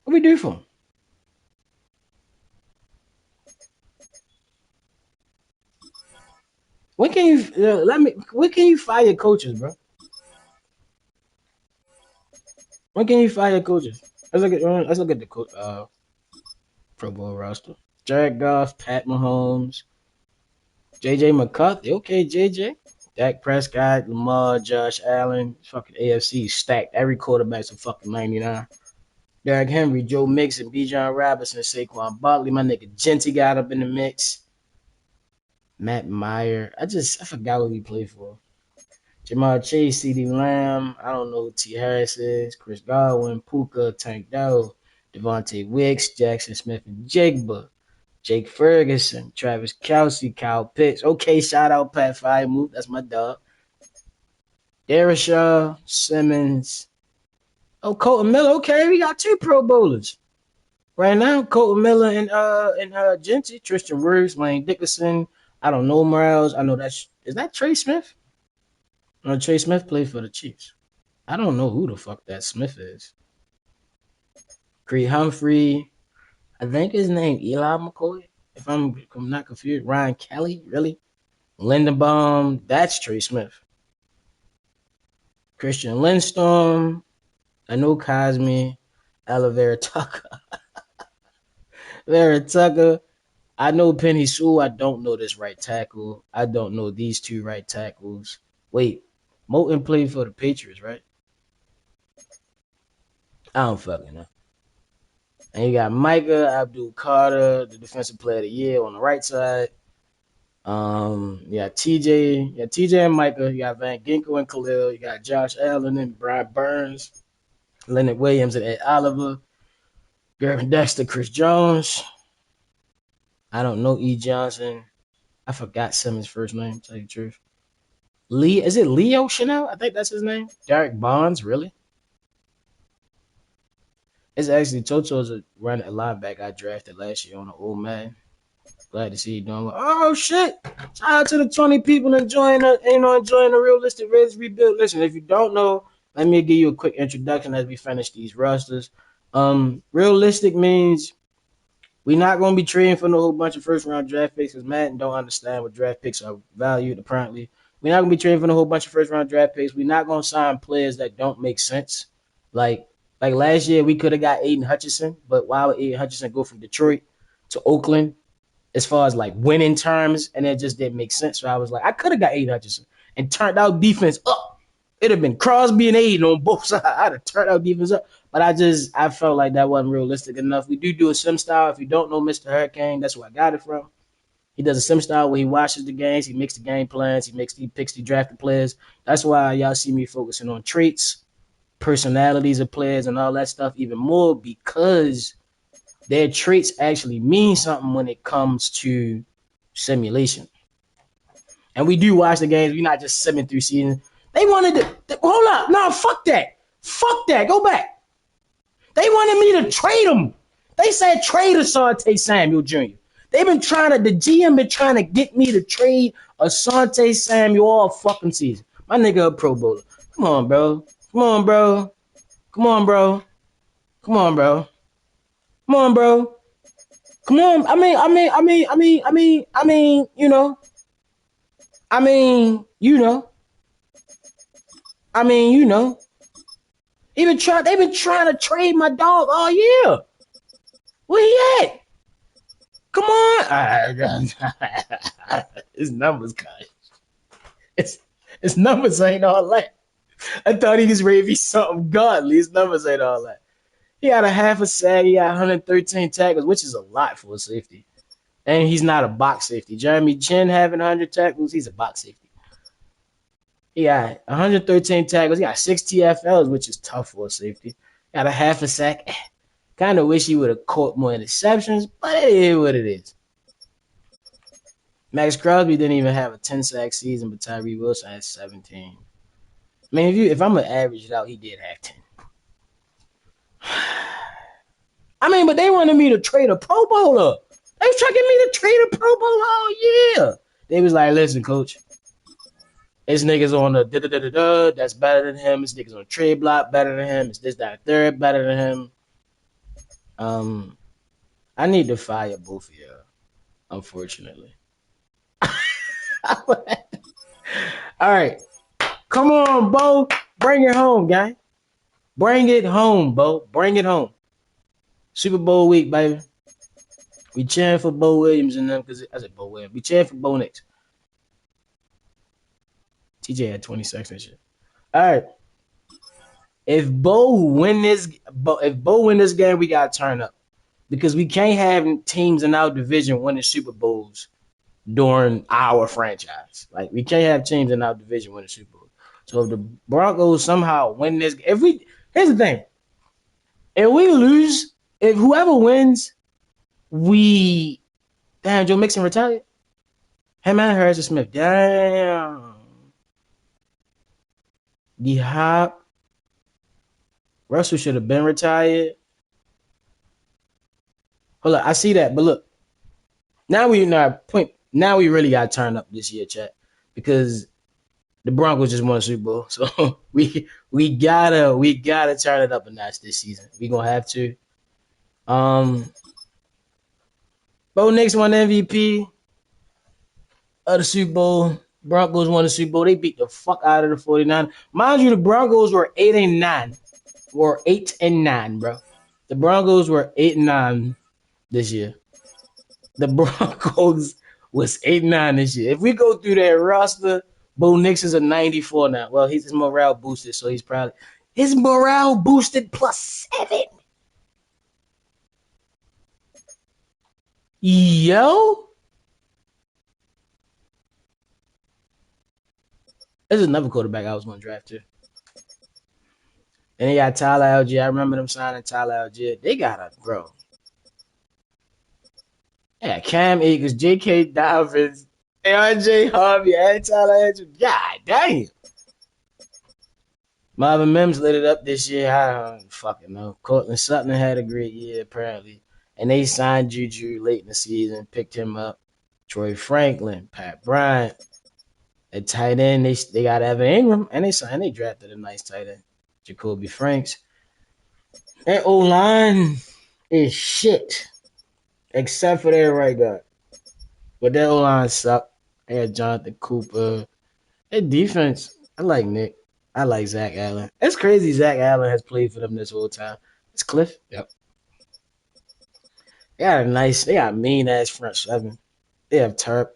[SPEAKER 1] What we do for him? When can you When can you fire coaches, bro? When can you fire coaches? Let's look at the Pro Bowl roster. Jared Goff, Pat Mahomes, JJ McCarthy. Okay, JJ. Dak Prescott, Lamar, Josh Allen. Fucking AFC stacked. Every quarterback's a fucking 99. Derrick Henry, Joe Mixon, Bijan Robinson, Saquon Barkley. My nigga Genty got up in the mix. Matt Meyer. I forgot what we played for. Jamal Chase, CeeDee Lamb. I don't know who T. Harris is. Chris Godwin, Puka, Tank Dell, Devontae Wicks, Jackson Smith and Jigba, Jake Ferguson, Travis Kelce, Kyle Pitts. Okay, shout out Pat Frymouth. That's my dog. Darrashaw, Simmons. Oh, Colton Miller. Okay, we got 2 Pro Bowlers. Right now, Colton Miller and Genty, Tristan Wirfs, Lane Dickerson. I don't know Morales. I know is that Trey Smith? No, Trey Smith played for the Chiefs. I don't know who the fuck that Smith is. Creed Humphrey. I think his name Eli McCoy. If I'm not confused. Ryan Kelly, really? Lindenbaum, that's Trey Smith. Christian Lindstorm, I know Cosme, Olivera Tucker. Vera Tucker. I know Penny Sewell. I don't know this right tackle. I don't know these two right tackles. Wait, Moulton played for the Patriots, right? I don't fucking know. And you got Micah Abdul Carter, the defensive player of the year on the right side. TJ and Micah. You got Van Ginkel and Khalil. You got Josh Allen and Brian Burns, Leonard Williams and Ed Oliver, Gavin Dexter, Chris Jones. I don't know E. Johnson. I forgot Simmons' first name, to tell you the truth. Lee, is it Leo Chanel? I think that's his name. Derek Bonds, really? It's actually Toto's a linebacker I drafted last year on the old man. Glad to see you doing well. Oh shit! Shout out to the 20 people enjoying the realistic Raiders rebuild. Listen, if you don't know, let me give you a quick introduction as we finish these rosters. Realistic means we're not going to be trading for no whole bunch of first round draft picks because Madden don't understand what draft picks are valued. Apparently, we're not going to be trading for no whole bunch of first round draft picks. We're not going to sign players that don't make sense. Like last year, we could have got Aiden Hutchinson, but why would Aiden Hutchinson go from Detroit to Oakland as far as like winning terms? And it just didn't make sense. So I was like, I could have got Aiden Hutchinson and turned out defense up. It'd have been Crosby and Aiden on both sides. I'd have turned out defense up. But I felt like that wasn't realistic enough. We do a sim style. If you don't know Mr. Hurricane, that's where I got it from. He does a sim style where he watches the games, he makes the game plans, he picks the drafted players. That's why y'all see me focusing on traits, personalities of players, and all that stuff even more because their traits actually mean something when it comes to simulation. And we do watch the games. We're not just simming through seasons. They wanted to hold up. No, fuck that. Fuck that. Go back. They wanted me to trade him. They said trade Asante Samuel Jr. The GM been trying to get me to trade Asante Samuel all fucking season. My nigga a Pro Bowler. Come on, bro. Come on, bro. Come on, bro. Come on, bro. Come on, bro. Come on. You know. You know. They've been trying to trade my dog all year. Where he at? Come on. His numbers, guys. His numbers ain't all that. I thought he was ready to be something godly. His numbers ain't all that. He had a half a sack. He got 113 tackles, which is a lot for a safety. And he's not a box safety. Jeremy Chin having 100 tackles, he's a box safety. He got 113 tackles. He got 6 TFLs, which is tough for a safety. Got a half a sack. Kind of wish he would have caught more interceptions, but it is what it is. Max Crosby didn't even have a 10-sack season, but Tyree Wilson had 17. I mean, if I'm going to average it out, he did have 10. I mean, but they wanted me to trade a Pro Bowler. They was trying to get me to trade a Pro Bowler all year. They was like, listen, coach, this nigga's on the da-da-da-da-da, that's better than him. This nigga's on a trade block, better than him. It's this, that, third, better than him. I need to fire both of you, unfortunately. All right. Come on, Bo. Bring it home, guy. Bring it home, Bo. Bring it home. Super Bowl week, baby. We cheering for Bo Williams and them because I said Bo Williams. We cheering for Bo Nix. TJ had 20 sacks and shit. All right. If Bo win this game, we gotta turn up because we can't have teams in our division winning Super Bowls during our franchise. Like we can't have teams in our division winning Super Bowls. So if the Broncos somehow win this, here's the thing: if we lose, if whoever wins, Joe Mixon retired. Him and Harrison Smith. Damn. D-Hop. Russell should have been retired. Hold up, I see that, but look. Now we really got to turn up this year, chat, because the Broncos just won a Super Bowl. So we gotta turn it up a notch this season. We gonna have to. Bo Nix won MVP. of the Super Bowl. Broncos won the Super Bowl. They beat the fuck out of the 49. Mind you, the Broncos were 8-9. Were 8-9, bro. The Broncos were 8-9 this year. The Broncos was 8-9 this year. If we go through that roster, Bo Nix is a 94 now. Well, his morale boosted, so he's probably his morale boosted +7. Yo, there's another quarterback I was going to draft too. And they got Tyler Algier. I remember them signing Tyler Algier. They got a bro. Yeah, Cam Akers, J.K. Dobbins, AJ Harvey, and Tyler Algier. God damn. Marvin Mims lit it up this year. I don't fucking know. Cortland Sutton had a great year, apparently. And they signed Juju late in the season, picked him up. Troy Franklin, Pat Bryant. At tight end, they got Evan Ingram, and they drafted a nice tight end, Jacoby Franks. That O-line is shit, except for their right guard. But that O-line sucked. They had Jonathan Cooper. Their defense, I like Nick. I like Zach Allen. It's crazy Zach Allen has played for them this whole time. It's Cliff. Yep. They got a mean-ass front seven. They have Turp.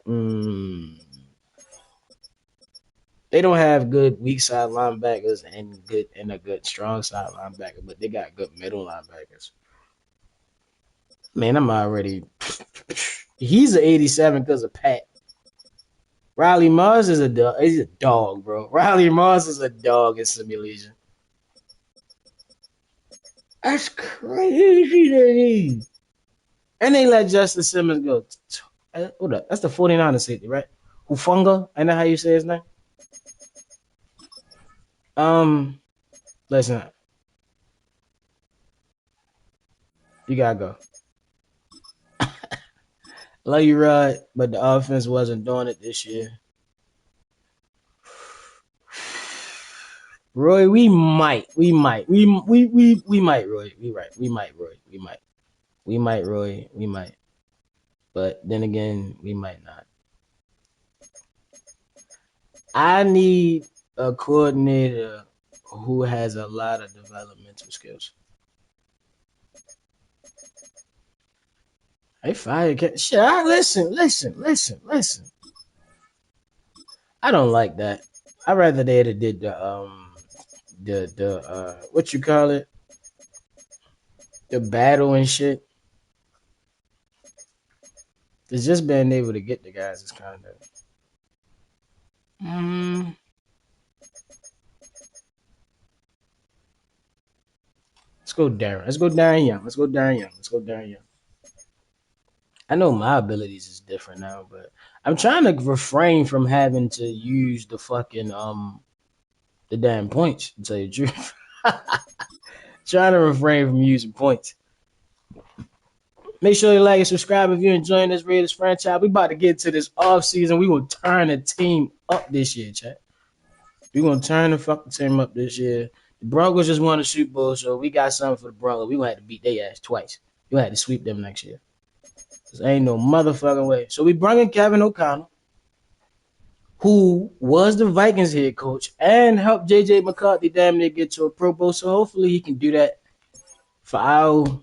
[SPEAKER 1] They don't have good weak side linebackers and a good strong side linebacker, but they got good middle linebackers. Man, I'm already. He's an 87 because of Pat. Riley Mars is a dog. He's a dog, bro. Riley Mars is a dog in simulation. That's crazy to me. And they let Justin Simmons go. Hold up. That's the 49ers safety, right? Hufunga? I know how you say his name. Listen. You gotta go. Love you, Rod, but the offense wasn't doing it this year. Roy, we might, Roy. We might, Roy. But then again, we might not. I need a coordinator who has a lot of developmental skills. Hey, fire shit. Listen. I don't like that. I'd rather they had did the what you call it, the battle and shit. It's just being able to get the guys is kind of. Let's go Darren. Let's go Darren Young. I know my abilities is different now, but I'm trying to refrain from having to use the fucking the damn points, to tell you the truth. Trying to refrain from using points. Make sure you like and subscribe if you're enjoying this Raiders franchise. We about to get to this off season. We gonna turn the team up this year, chat. We gonna turn the fucking team up this year. The Broncos just won the Super Bowl, so we got something for the Broncos. We gonna have to beat their ass twice. We gonna have to sweep them next year. There ain't no motherfucking way. So we brought in Kevin O'Connell, who was the Vikings head coach and helped J.J. McCarthy damn near get to a Pro Bowl. So hopefully he can do that for our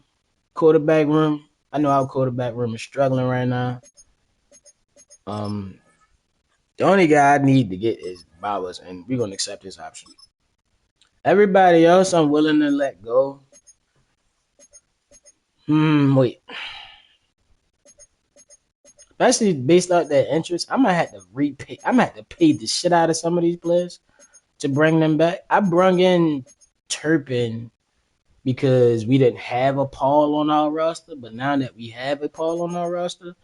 [SPEAKER 1] quarterback room. I know our quarterback room is struggling right now. The only guy I need to get is Bowers, and we're going to accept his option. Everybody else I'm willing to let go. Wait. Especially based on that interest, I might have to repay. I might have to pay the shit out of some of these players to bring them back. I brung in Turpin because we didn't have a Paul on our roster, but now that we have a Paul on our roster,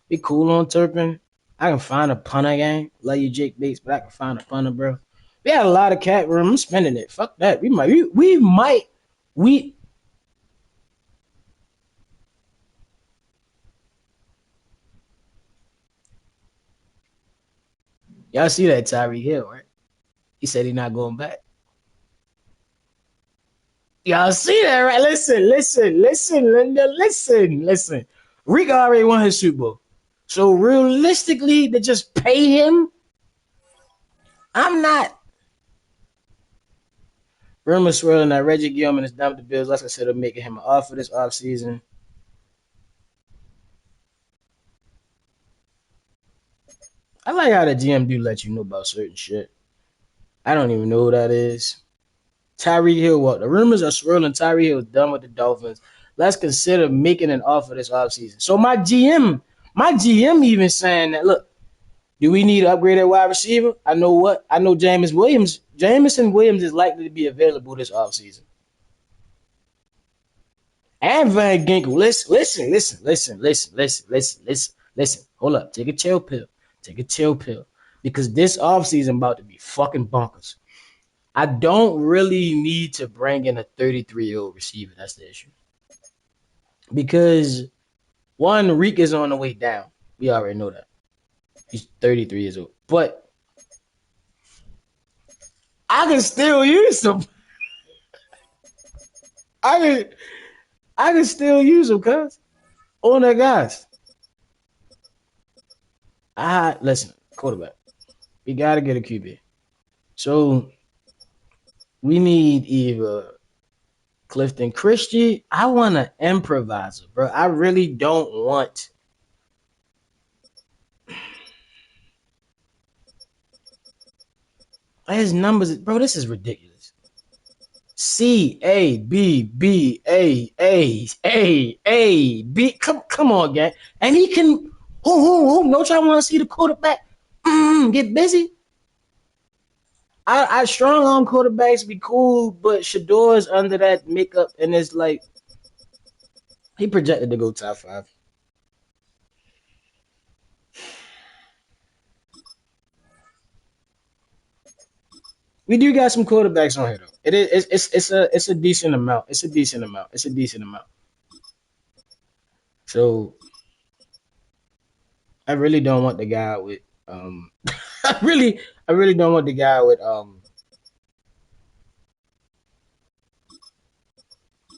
[SPEAKER 1] we cool on Turpin. I can find a punter game. Love you, Jake Bates, but I can find a punter, bro. We had a lot of cap room. I'm spending it. Fuck that. We might. Y'all see that Tyreek Hill, right? He said he's not going back. Y'all see that, right? Listen, Linda, listen. Rick already won his Super Bowl. So realistically, to just pay him, I'm not. Rumors swirling that Reggie Gilman is done with the Bills. Let's consider making him an offer this offseason. I like how the GM do let you know about certain shit. I don't even know who that is. Tyreek Hill, what? The rumors are swirling Tyreek Hill is done with the Dolphins. Let's consider making an offer this offseason. So my GM even saying that, look, do we need to upgrade at wide receiver? I know what. I know Jameson Williams is likely to be available this offseason. And Van Ginkel, listen. Hold up. Take a chill pill. Because this offseason about to be fucking bonkers. I don't really need to bring in a 33-year-old receiver. That's the issue. Because one, Reek is on the way down. We already know that. He's 33 years old. But I can still use him. I can still use him, cuz. On that guys. Listen, quarterback. We gotta get a QB. So we need either Clifton Christie. I want an improviser, bro. I really don't want. His numbers, bro. This is ridiculous. C-A-B-B-A-A-A-B. Come on, gang. And he can. Don't y'all want to see the quarterback get busy? I strong arm quarterbacks be cool, but Shador's under that makeup, and it's like he projected to go top 5. We do got some quarterbacks on here though. It's a decent amount. It's a decent amount. So I really don't want the guy with I really don't want the guy with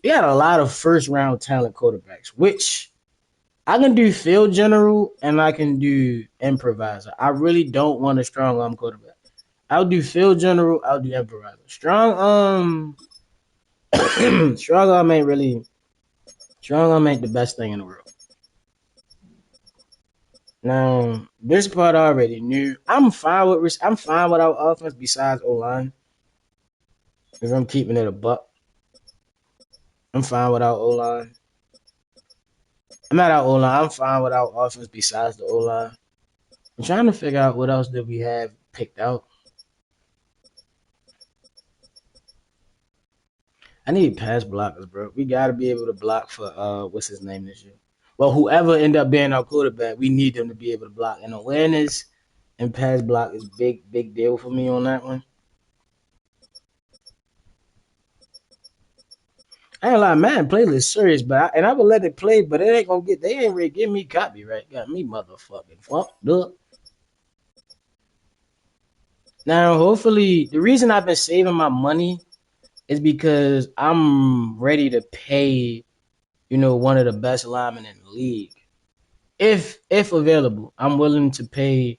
[SPEAKER 1] we had a lot of first round talent quarterbacks, which I can do field general and I can do improviser. I really don't want a strong arm quarterback. I'll do field general, I'll do improviser. Strong arm ain't the best thing in the world. Now, this part I already knew. I'm fine with our offense besides O-line. If I'm keeping it a buck. I'm fine with our O-line. I'm not our O-line. I'm fine with our offense besides the O-line. I'm trying to figure out what else did we have picked out. I need pass blockers, bro. We gotta be able to block for what's his name this year. Well, whoever end up being our quarterback, we need them to be able to block. And awareness and pass block is big deal for me on that one. I ain't lie, man, playlist serious, but I would let it play, but they ain't ready to give me copyright. Got me motherfucking fucked up. Now, hopefully, the reason I've been saving my money is because I'm ready to pay, one of the best linemen in the league. If available, I'm willing to pay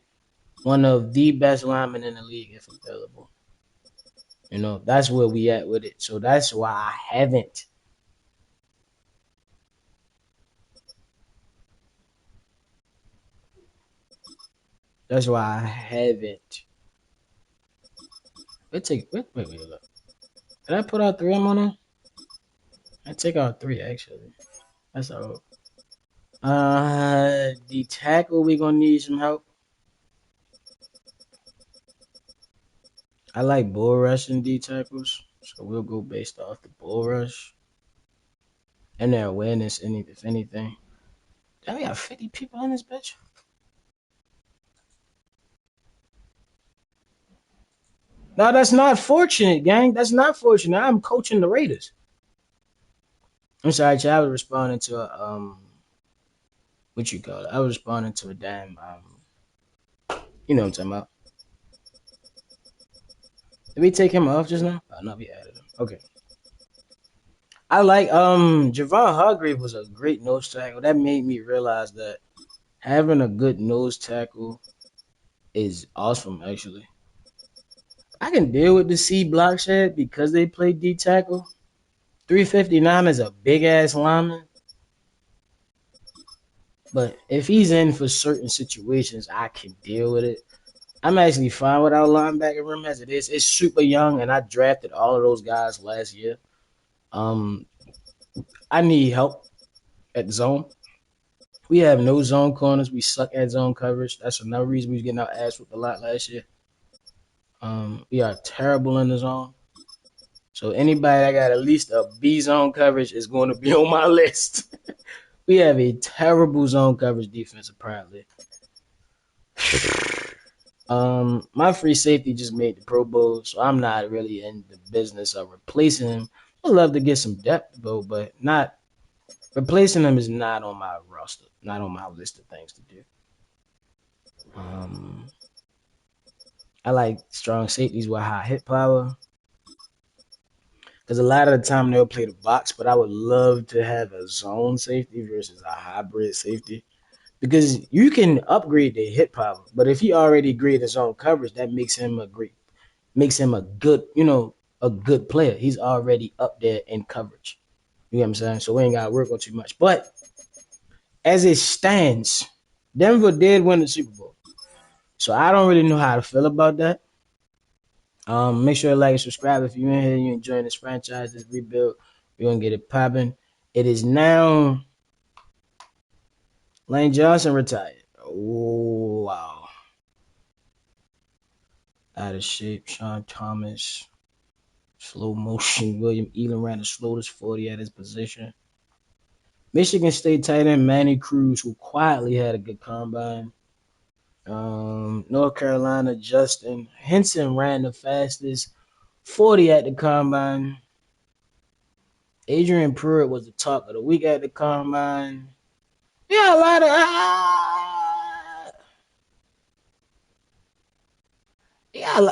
[SPEAKER 1] one of the best linemen in the league if available. That's where we at with it. So that's why I haven't. That's why I haven't. Wait, look. Did I put out 3 on there? I take out 3 actually. That's all. The tackle we gonna need some help. I like bull rushing D tackles, so we'll go based off the bull rush and their awareness. If anything, damn, we got 50 people in this bitch. No, that's not fortunate, gang. That's not fortunate. I'm coaching the Raiders. I'm sorry, Chad. I was responding to a what you call it? I was responding to a damn you know what I'm talking about. Did we take him off just now? Oh, no, we added him. Okay. I like Javon Hargrave was a great nose tackle. That made me realize that having a good nose tackle is awesome, actually. I can deal with the C block shed because they play D tackle. 359 is a big ass lineman, but if he's in for certain situations, I can deal with it. I'm actually fine with our linebacker room as it is. It's super young, and I drafted all of those guys last year. Um, I need help at the zone. We have no zone corners. We suck at zone coverage. That's another reason we was getting our ass whooped a lot last year. We are terrible in the zone. So anybody that got at least a B zone coverage is going to be on my list. We have a terrible zone coverage defense, apparently. My free safety just made the Pro Bowl, so I'm not really in the business of replacing him. I'd love to get some depth though, but not replacing him is not on my roster, not on my list of things to do. Um, I like strong safeties with high hit power because a lot of the time they'll play the box, but I would love to have a zone safety versus a hybrid safety because you can upgrade their hit power, but if he already great his own coverage, that makes him a good, a good player. He's already up there in coverage. You know what I'm saying? So we ain't got to work on too much. But as it stands, Denver did win the Super Bowl. So I don't really know how to feel about that. Make sure to like and subscribe if you're in here, you're enjoying this franchise, this rebuild. We're gonna get it popping. It is now Lane Johnson retired. Oh wow. Out of shape, Sean Thomas. Slow motion. William Elam ran the slowest 40 at his position. Michigan State tight end Manny Cruz, who quietly had a good combine. North Carolina Justin Henson ran the fastest 40 at the combine. Adrian Pruitt was the talk of the week at the combine. Yeah, a lot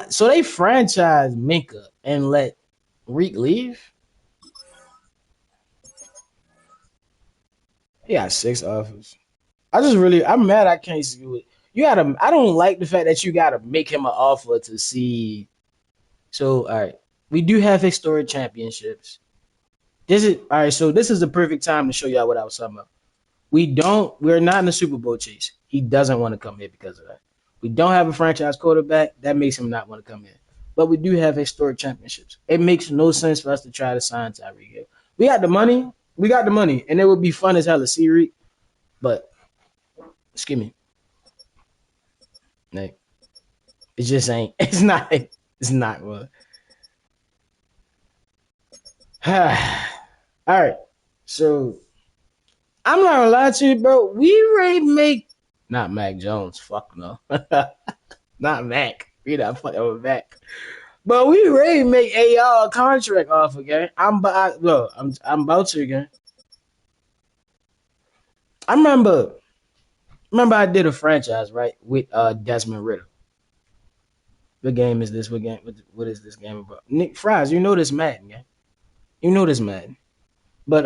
[SPEAKER 1] of so they franchised Minka and let Reek leave. He got 6 offers. I'm mad I can't see it. I don't like the fact that you gotta make him an offer to see. So, all right, we do have historic championships. All right, so this is the perfect time to show y'all what I was talking about. We're not in the Super Bowl chase. He doesn't want to come here because of that. We don't have a franchise quarterback. That makes him not want to come here. But we do have historic championships. It makes no sense for us to try to sign Tyreek Hill. We got the money. And it would be fun as hell to see Reek. But excuse me. Like, it just ain't. It's not. It's not. Well. All right. So I'm not gonna lie to you, bro. We ready to make not Mac Jones. Fuck no. Not Mac. We not fucking with Mac. But we ready to make AR a contract offer, gang. I'm about to, gang. I remember I did a franchise, right, with Desmond Ritter. What game is this? What is this game about? Nick Fries, you know this Madden, gang. You know this Madden. But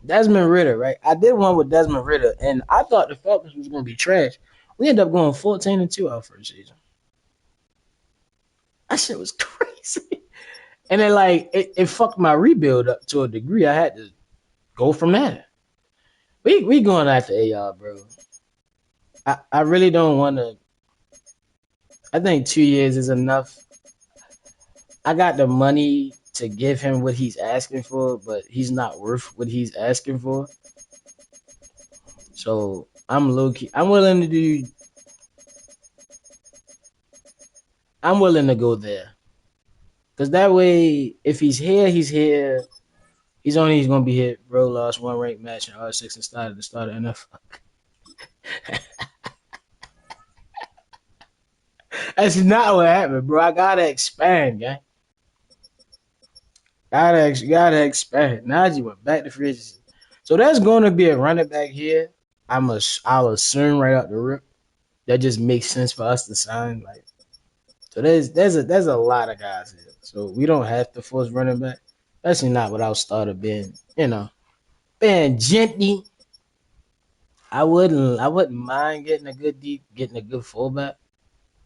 [SPEAKER 1] Desmond Ritter, right? I did one with Desmond Ritter, and I thought the Falcons was gonna be trash. We ended up going 14-2 our first season. That shit was crazy. And then it fucked my rebuild up to a degree. I had to go from there. We going after AR, bro. I really don't want to. I think 2 years is enough. I got the money to give him what he's asking for, but he's not worth what he's asking for. So I'm low key. I'm willing to go there. Cause that way, if he's here, he's here. He's gonna be here. Bro lost one ranked match in R6 and started the start of NFL. That's not what happened, bro. I gotta expand, gang. Gotta expand. Najee went back to free agency. So there's gonna be a running back here. I'll assume right out the rip. That just makes sense for us to sign. So there's a lot of guys here. So we don't have to force running back. Especially not without starter being, being Gently. I wouldn't mind getting a good fullback,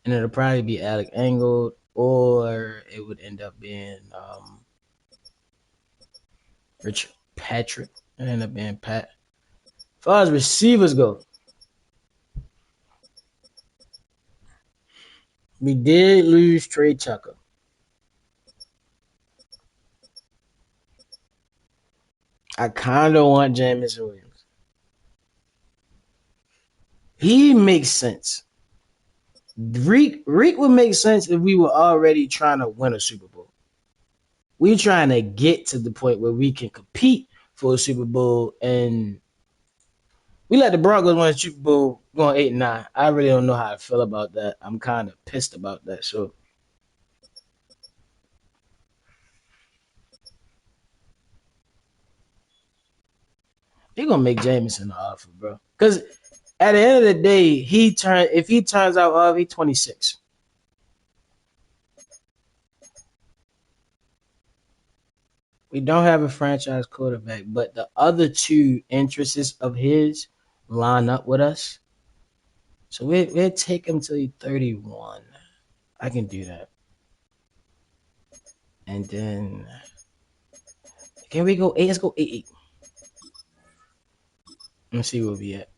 [SPEAKER 1] and it'll probably be Alec Angle, or it would end up being Richard Patrick. It end up being Pat. As far as receivers go, we did lose Trey Tucker. I kind of want Jameson Williams. He makes sense. Reek would make sense if we were already trying to win a Super Bowl. We're trying to get to the point where we can compete for a Super Bowl, and we let the Broncos win a Super Bowl going 8-9. I really don't know how I feel about that. I'm kind of pissed about that. So they're gonna make Jameson an offer, bro. Because at the end of the day, if he turns out off, he's 26. We don't have a franchise quarterback, but the other two interests of his line up with us. So we'll take him till he's 31. I can do that. And then can we go 8? Let's go 8-8. Let's see where we at.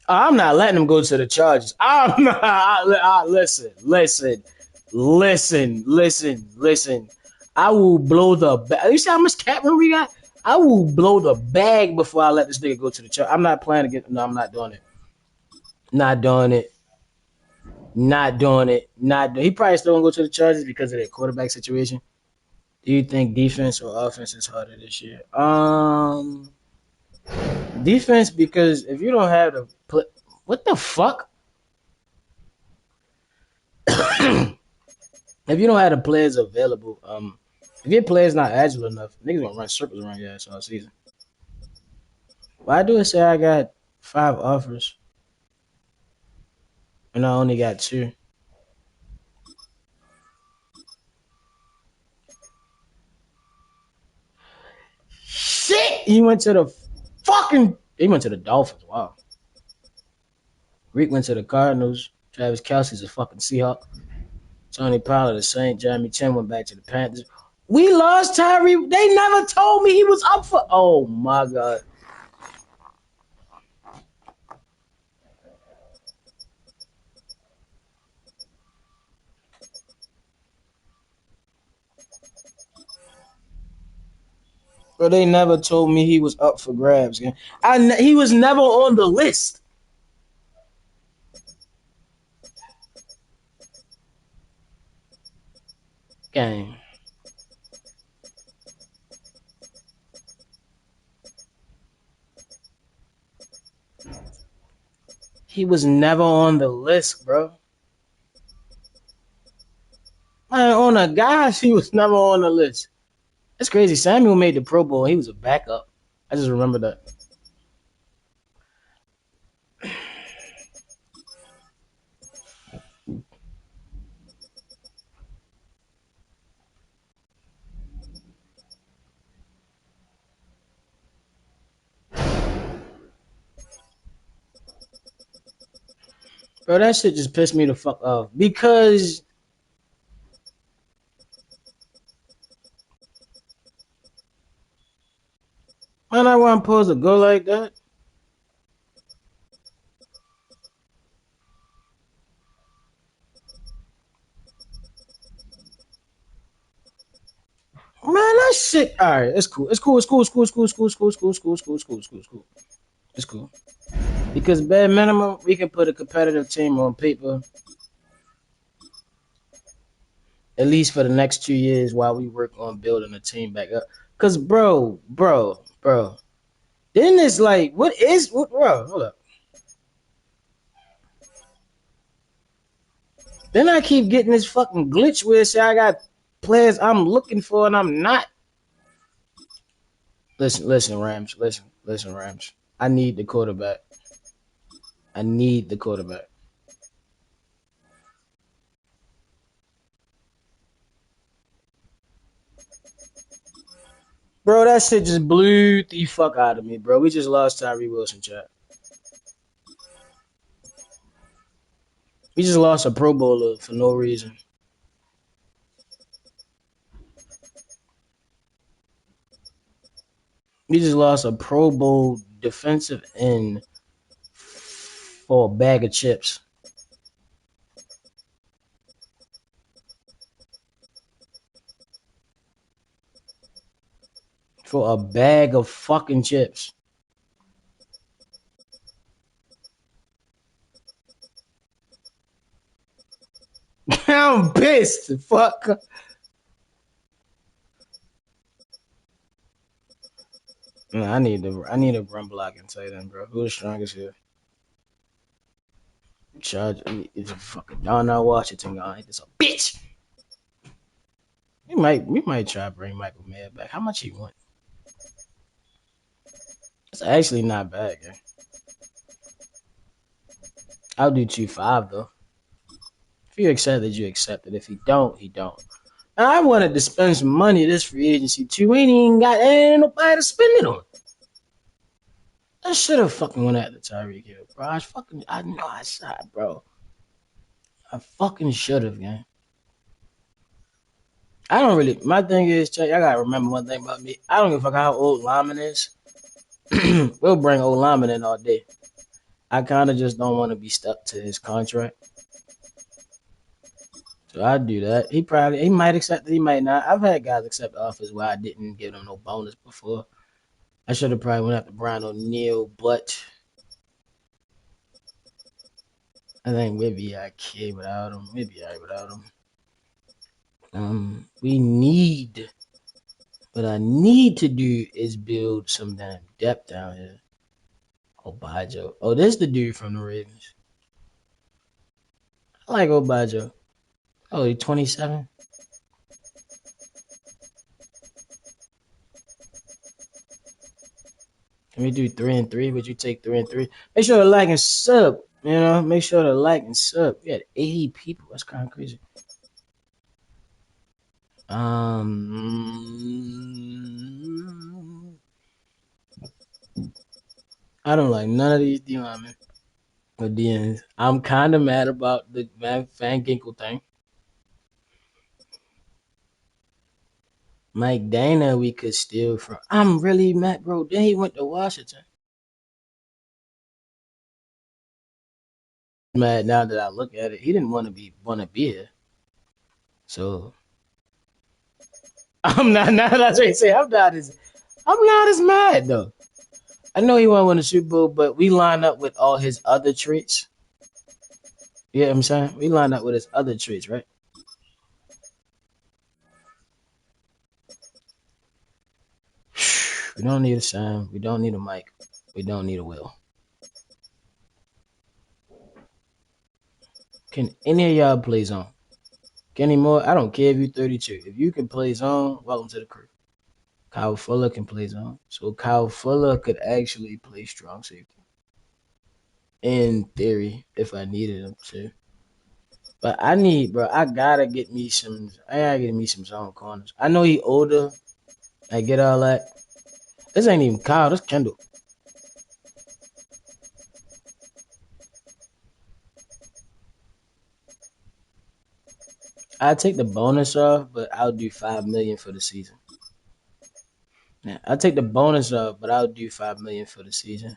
[SPEAKER 1] I'm not letting him go to the Chargers. I'm not. Listen. I will blow the bag. You see how much cap room we got? I will blow the bag before I let this nigga go to the Chargers. I'm not playing again. No, I'm not doing it. Not doing it. Not doing it. He probably still gonna go to the Chargers because of their quarterback situation. Do you think defense or offense is harder this year? Defense, because if you don't have the what the fuck? If you don't have the players available, if your player's not agile enough, niggas gonna run circles around your ass all season. Why do it say I got 5 offers and I only got 2? Shit! He went to the Dolphins. Wow. Reek went to the Cardinals. Travis Kelce's a fucking Seahawk. Tony Pollard the Saint. Jeremy Chin went back to the Panthers. We lost Tyree. They never told me he was up for. Oh my god. Bro, they never told me he was up for grabs. He was never on the list. Gang. He was never on the list, bro. Man, on a gosh, he was never on the list. That's crazy. Samuel made the Pro Bowl. He was a backup. I just remember that. Bro, that shit just pissed me the fuck off. Because man, I wasn't supposed to go like that. Man, that shit. All right, it's cool. It's cool. Because bare minimum, we can put a competitive team on paper, at least for the next 2 years while we work on building a team back up. Cause bro, then it's like, bro? Hold up. Then I keep getting this fucking glitch where say I got players I'm looking for and I'm not. Listen, Rams. Listen, Rams. I need the quarterback. I need the quarterback. Bro, that shit just blew the fuck out of me, bro. We just lost Tyree Wilson, chat. We just lost a Pro Bowler for no reason. We just lost a Pro Bowl defensive end for a bag of chips. For a bag of fucking chips. I'm pissed. Fuck. I need a run blocking tight end, bro. Who's the strongest here? Charge. It's a fucking Darnell Washington guy. Ain't this a bitch? We might try to bring Michael Mayer back. How much he want? It's actually not bad, gang. I'll do 2.5 though. If you accept it, you accept it. If he don't, he don't. I wanted to spend some money this free agency too. Ain't nobody to spend it on. I should have fucking went after Tyreek Hill, bro. I know I shot, bro. I fucking should have, gang. I don't really. My thing is, Chuck, I gotta remember one thing about me. I don't give a fuck how old Lyman is. We'll bring old Lyman in all day. I kind of just don't want to be stuck to his contract. So I'd do that. He might accept it, he might not. I've had guys accept offers where I didn't give them no bonus before. I should have probably went after Brian O'Neill, but I think maybe I can without him. Maybe I without him. What I need to do is build some damn depth down here. Obajo. Oh, this the dude from the Ravens. I like Obajo. Oh, he's 27. Can we do 3-3? Would you take 3-3? Make sure to like and sub. Make sure to like and sub. We had 80 people. That's kind of crazy. I don't like none of these D-linemen or DNs. I'm kind of mad about the Van Ginkel thing. Mike Dana, we could steal from. I'm really mad, bro. Then he went to Washington. Mad now that I look at it. He didn't want to be here. So I'm not. Now that's what you say. I'm not as mad though. I know he won win the Super Bowl, but we line up with all his other traits. You know what I'm saying? We line up with his other traits, right? We don't need a Sam. We don't need a Mike. We don't need a Will. Can any of y'all play zone? Kenny Moore, I don't care if you're 32. If you can play zone, welcome to the crew. Kyle Fuller can play zone. So Kyle Fuller could actually play strong safety. In theory, if I needed him to. But I gotta get me some zone corners. I know he older. I get all that. This ain't even Kyle, this Kendall. I'll take the bonus off, but I'll do $5 million for the season. Yeah, I'll take the bonus off, but I'll do $5 million for the season.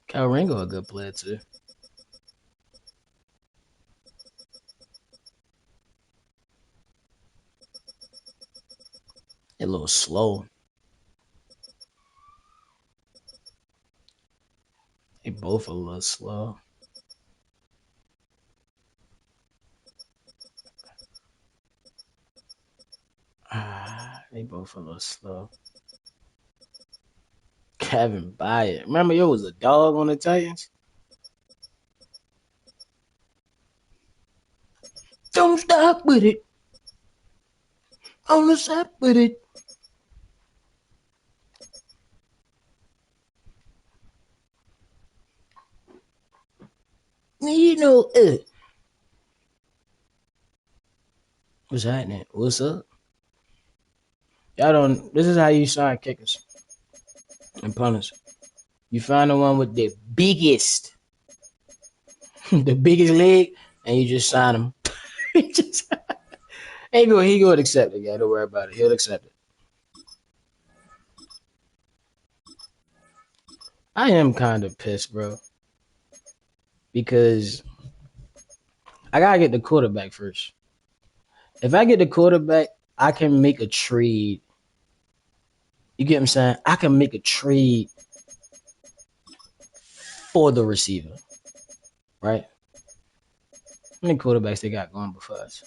[SPEAKER 1] Cal Ringo a good player too. A little slow. They both a little slow. They both a little slow. Kevin Byard. Remember, yo was a dog on the Titans? Don't stop with it. On the side with it. You know it. What's happening? What's up? Y'all don't. This is how you sign kickers and punters. You find the one with the biggest, the biggest leg, and you just sign him. Just, he go accept it, yeah. Don't worry about it. He'll accept it. I am kind of pissed, bro, because I gotta get the quarterback first. If I get the quarterback, I can make a trade. You get what I'm saying? I can make a trade for the receiver, right? How many quarterbacks they got going before us?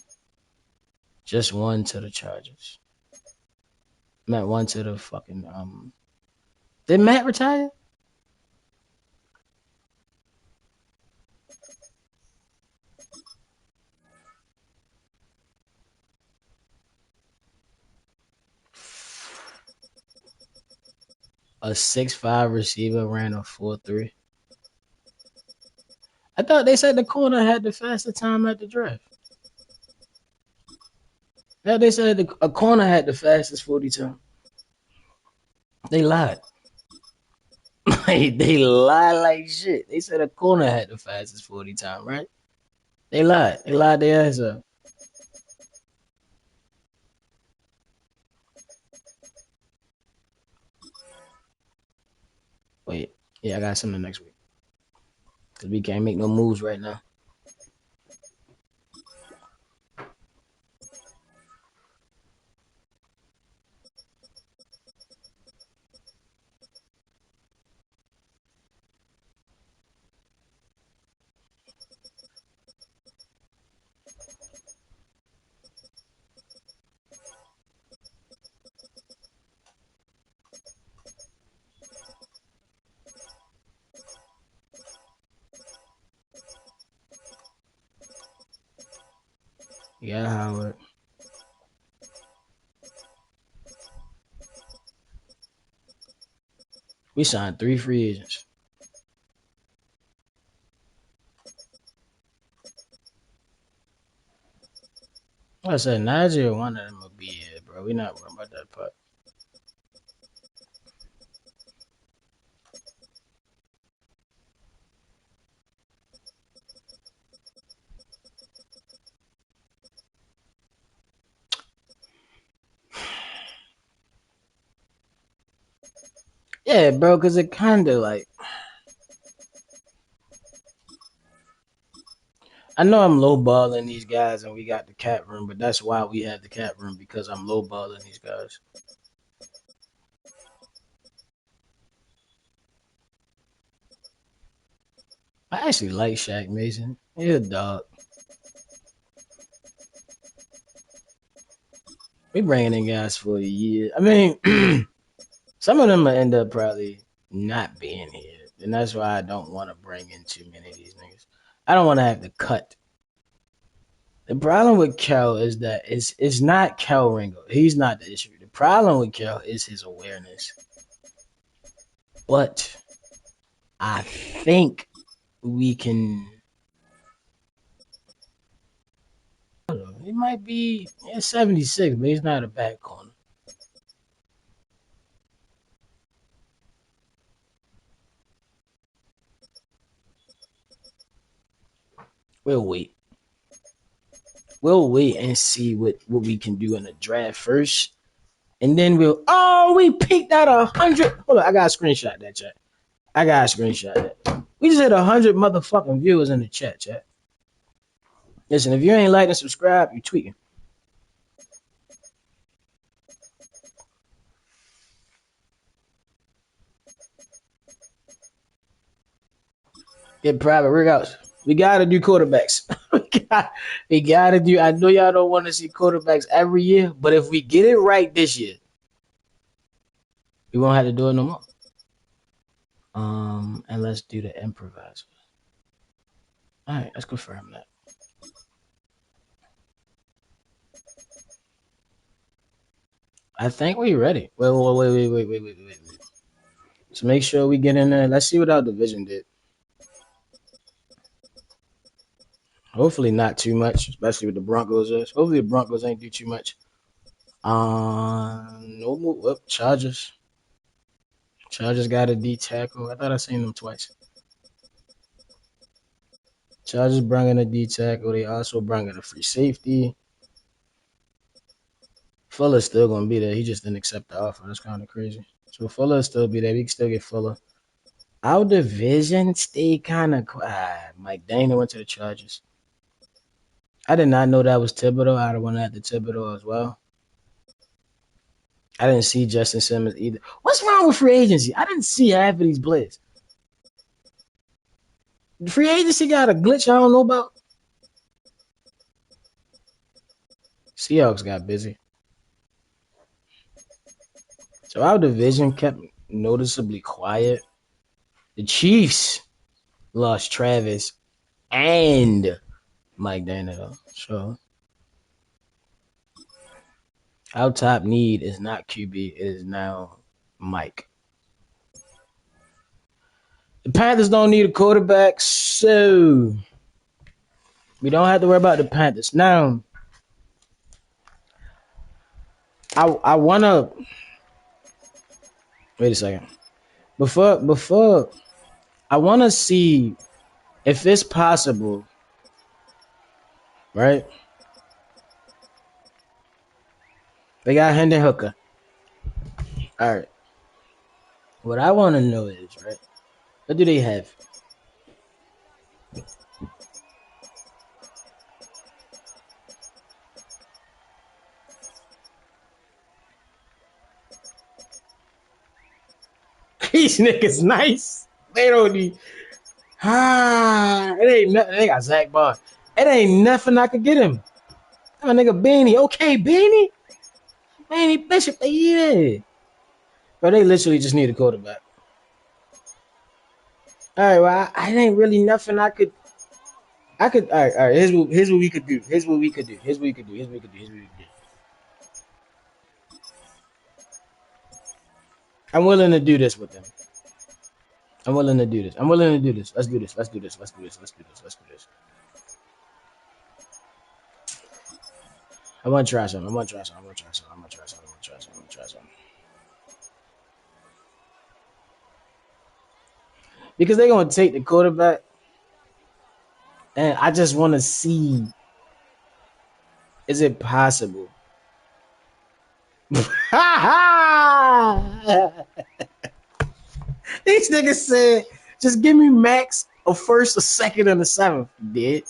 [SPEAKER 1] Just one to the Chargers. Matt one to the fucking Did Matt retire? A 6'5" receiver ran a 4.3. I thought they said the corner had the fastest time at the draft. Yeah, they said a corner had the fastest 40 time. They lied. They lied like shit. They said a corner had the fastest 40 time, right? They lied. They lied their ass up. Wait, yeah, I got something next week. Because we can't make no moves right now. Yeah, Howard. We signed 3 free agents. Like I said, Nigel, one of them will be here, bro. We not worried about that part. Yeah, bro, because it kind of like, I know I'm lowballing these guys and we got the cap room, but that's why we have the cap room because I'm lowballing these guys. I actually like Shaq Mason. He's a dog. We bringing in guys for a year. I mean, some of them will end up probably not being here, and that's why I don't want to bring in too many of these niggas. I don't want to have to cut. The problem with Kel is that it's not Kel Ringo. He's not the issue. The problem with Kel is his awareness. But I think we can. He might be 76, but he's not a bad corner. We'll wait. We'll wait and see what we can do in the draft first. And then we peaked at 100. Hold on, I got a screenshot of that, chat. I got a screenshot of that. We just hit 100 motherfucking viewers in the chat. Listen, if you ain't like and subscribe, you tweaking. Get private workouts. We gotta do quarterbacks. we gotta do. I know y'all don't want to see quarterbacks every year, but if we get it right this year, we won't have to do it no more. And let's do the improviser. All right, let's confirm that. I think we ready. Wait. Let's make sure we get in there. Let's see what our division did. Hopefully not too much, especially with the Broncos. Hopefully the Broncos ain't do too much. No move. Well, Chargers. Chargers got a D tackle. I thought I seen them twice. Chargers bringing a D tackle. They also bringing a free safety. Fuller's still gonna be there. He just didn't accept the offer. That's kind of crazy. So Fuller still be there. We can still get Fuller. Our division stayed kind of quiet. Mike Dana went to the Chargers. I did not know that was Thibodeau. I'd have went after Thibodeau as well. I didn't see Justin Simmons either. What's wrong with free agency? I didn't see half of these blitz. The free agency got a glitch I don't know about. Seahawks got busy. So our division kept noticeably quiet. The Chiefs lost Travis and Mike Dana though. So our top need is not QB, it is now Mike. The Panthers don't need a quarterback, so we don't have to worry about the Panthers. Now, I wanna wait a second. Before I wanna see if it's possible, right? They got Hendon Hooker. Alright. What I wanna know is, right? What do they have? These niggas nice. They don't need it ain't nothing. They got Zach Bond. It ain't nothing I could get him. I'm a nigga Beanie. Okay, Beanie. Beanie Bishop. Yeah. But they literally just need a quarterback. All right, well, I ain't really nothing all right. Here's what we could do. Here's what we could do. I'm willing to do this with them. I'm willing to do this. Let's do this. I want to try something. Because they're gonna take the quarterback, and I just want to see, is it possible? These niggas said, just give me max a first, a second, and a seventh. Did.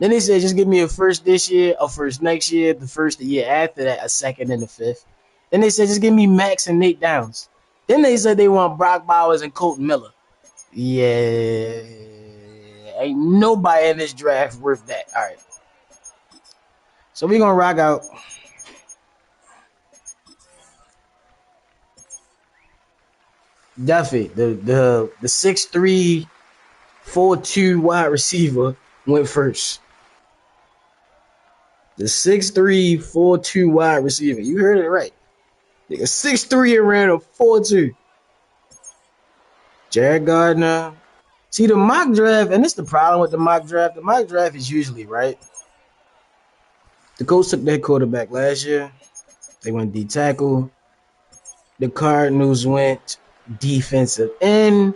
[SPEAKER 1] Then they said, just give me a first this year, a first next year, the first the year after that, a second, and a fifth. Then they said, just give me Max and Nate Downs. Then they said they want Brock Bowers and Colton Miller. Yeah. Ain't nobody in this draft worth that. All right. So we're going to rock out. Duffy, the 6'3", 4'2" wide receiver went first. The 6'3", 4'2" wide receiver. You heard it right. Nigga 6'3" and ran a 4'2". Jared Gardner. See, the mock draft, and this is the problem with the mock draft. The mock draft is usually right. The Colts took their quarterback last year. They went D tackle. The Cardinals went defensive end.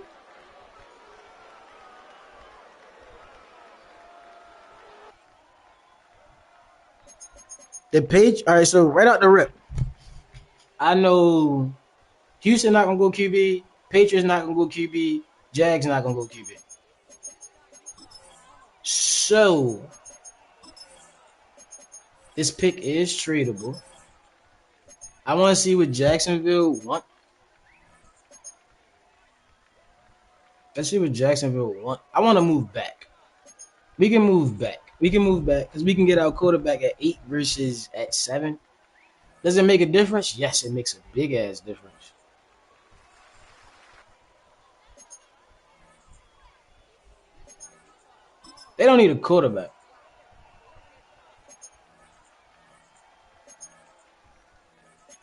[SPEAKER 1] All right, so right out the rip, I know Houston not gonna go QB, Patriots not gonna go QB, Jags not gonna go QB. So this pick is tradable. I want to see what Jacksonville want. Let's see what Jacksonville want. I want to move back. We can move back because we can get our quarterback at 8 versus at 7. Does it make a difference? Yes, it makes a big ass difference. They don't need a quarterback.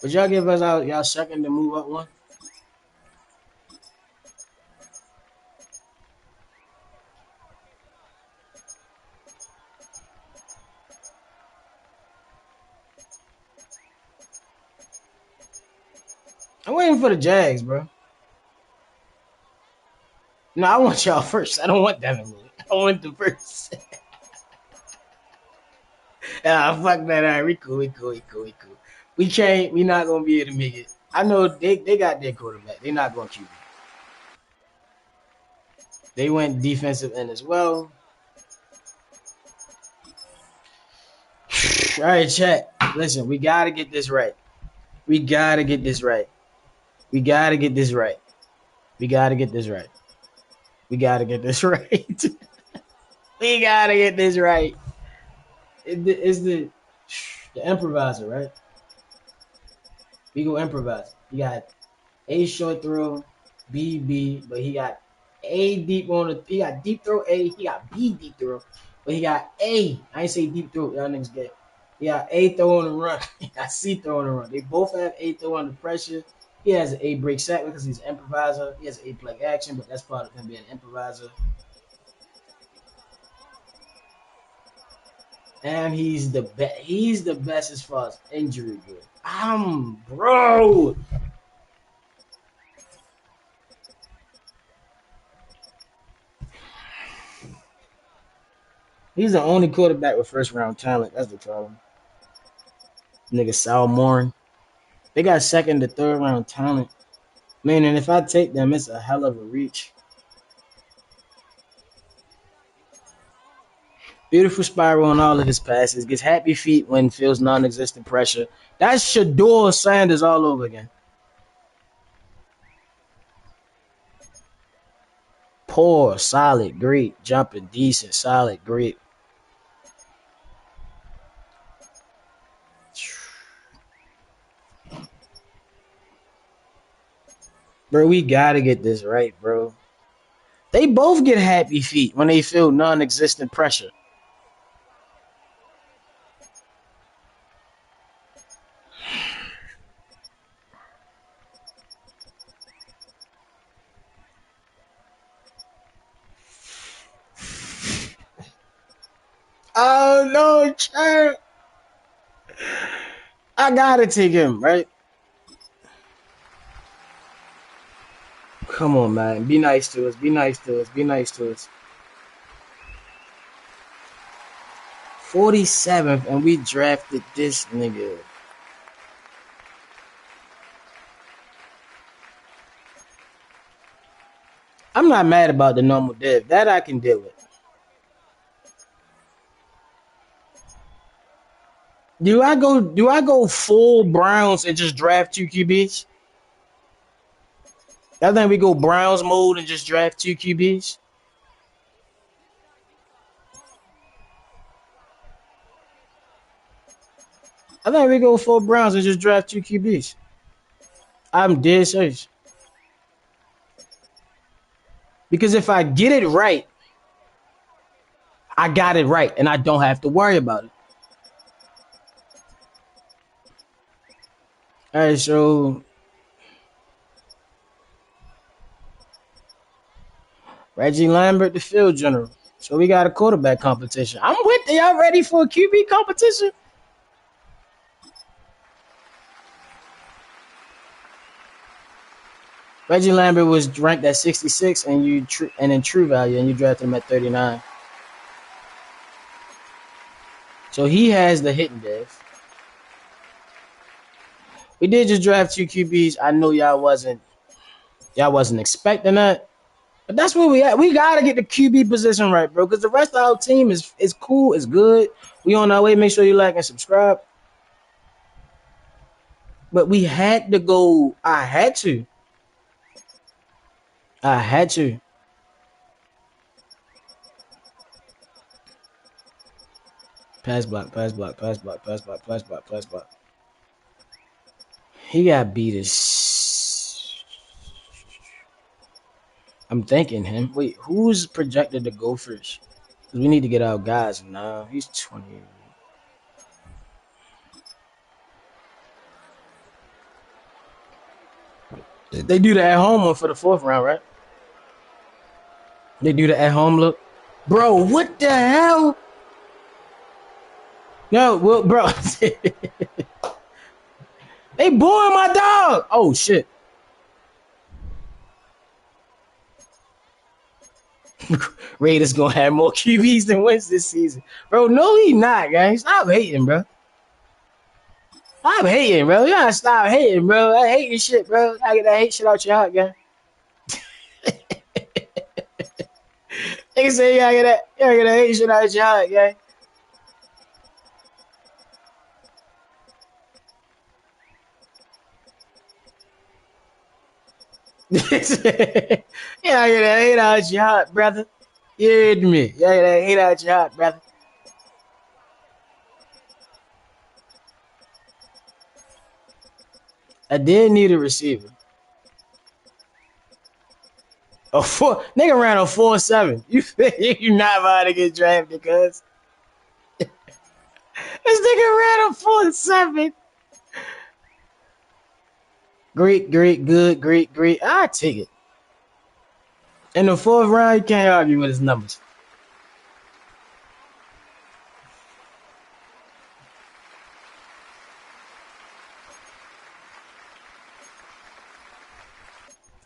[SPEAKER 1] Would y'all give us y'all second to move up one? waiting for the Jags, bro. No, I want y'all first. I don't want Devin Lloyd. I want them first. Fuck that. All right, we cool. We can't. We not gonna be able to make it. I know they got their quarterback. They not gonna QB. They went defensive end as well. All right, chat. Listen, we gotta get this right. We gotta get this right. We gotta get this right. We gotta get this right. We gotta get this right. We gotta get this right. It's the improviser, right? We go improvise. He got A short throw, B B, but he got A deep on the. He got deep throw A. He got B deep throw, but he got A. I ain't say deep throw. Y'all niggas get. He got A throw on the run. He got C throw on the run. They both have A throw under pressure. He has an A break sack because he's an improviser. He has an A play action, but that's part of him being an improviser. And he's the best. He's the best as far as injury goes. Bro. He's the only quarterback with first round talent. That's the problem. Nigga Sal Morin. They got second to third round talent. Man, and if I take them, it's a hell of a reach. Beautiful spiral on all of his passes. Gets happy feet when feels non-existent pressure. That's Shador Sanders all over again. Poor, solid, great. Jumping, decent, solid, great. Bro, we gotta get this right, bro. They both get happy feet when they feel non-existent pressure. Oh no, champ. I gotta take him, right? Come on, man. Be nice to us. Be nice to us. Be nice to us. 47th, and we drafted this nigga. I'm not mad about the normal dev. That I can deal with. Do I go full Browns and just draft 2 QBs? I think we go Browns mode and just draft 2 QBs. I think we go full Browns and just draft 2 QBs. I'm dead serious. Because if I get it right, I got it right, and I don't have to worry about it. All right, so Reggie Lambert, the field general. So we got a quarterback competition. I'm with you. Y'all ready for a QB competition? Reggie Lambert was ranked at 66, and in true value, and you drafted him at 39. So he has the hitting dev. We did just draft 2 QBs. I know y'all wasn't expecting that, but that's where we at. We gotta get the QB position right, bro, because the rest of our team is cool, it's good. We on our way. Make sure you like and subscribe. But we had to go. I had to. Pass block. He got beat as. I'm thanking him. Wait, who's projected to go first? Because we need to get our guys now. He's 20. They do the at-home one for the 4th round, right? They do the at-home look. Bro, what the hell? No, well, bro. They booing my dog. Oh, shit. Raiders gonna have more QBs than wins this season. Bro, no, he not, gang. Stop hating, bro. Stop hating, bro. You gotta stop hating, bro. I hate this shit, bro. I get that hate shit out your heart, gang. Nigga say you gotta get that hate shit out your heart, gang. You gotta get that hate out your heart, brother. You heard me. You gotta get that hate out your heart, brother. I did need a receiver. Nigga ran a 4.7. You not about to get drafted, cuz. This nigga ran a 4.7. Great, great. I take it. In the fourth round, you can't argue with his numbers.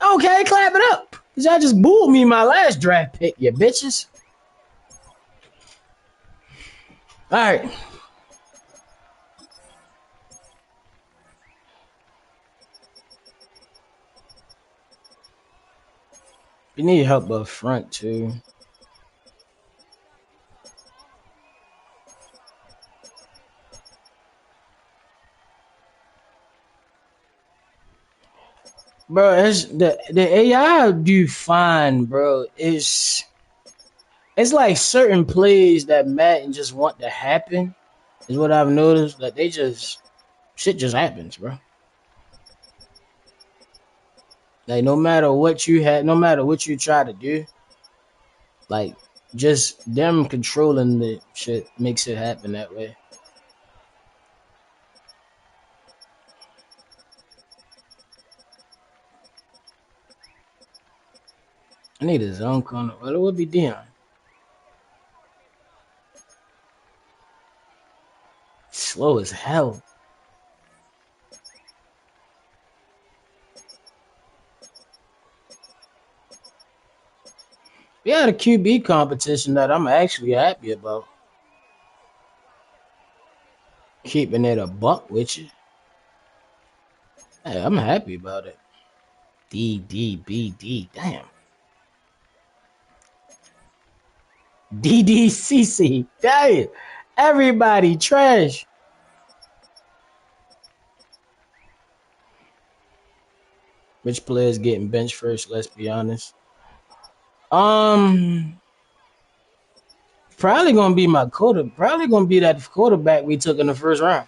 [SPEAKER 1] Okay, clap it up. Cause y'all just booed me my last draft pick, you bitches. All right. You need help up front too. Bro, the AI do fine, bro. It's like certain plays that Madden just want to happen is what I've noticed. That they just shit just happens, bro. Like no matter what you had, no matter what you try to do, like just them controlling the shit makes it happen that way. I need a zone corner. Well, it would be Dion. Slow as hell. We had a QB competition that I'm actually happy about. Keeping it a buck with you. Hey, I'm happy about it. DDBD. Damn. DDCC. Damn. Everybody trash. Which player's getting benched first? Let's be honest. Probably gonna be my quarter. Probably gonna be that quarterback we took in the first round.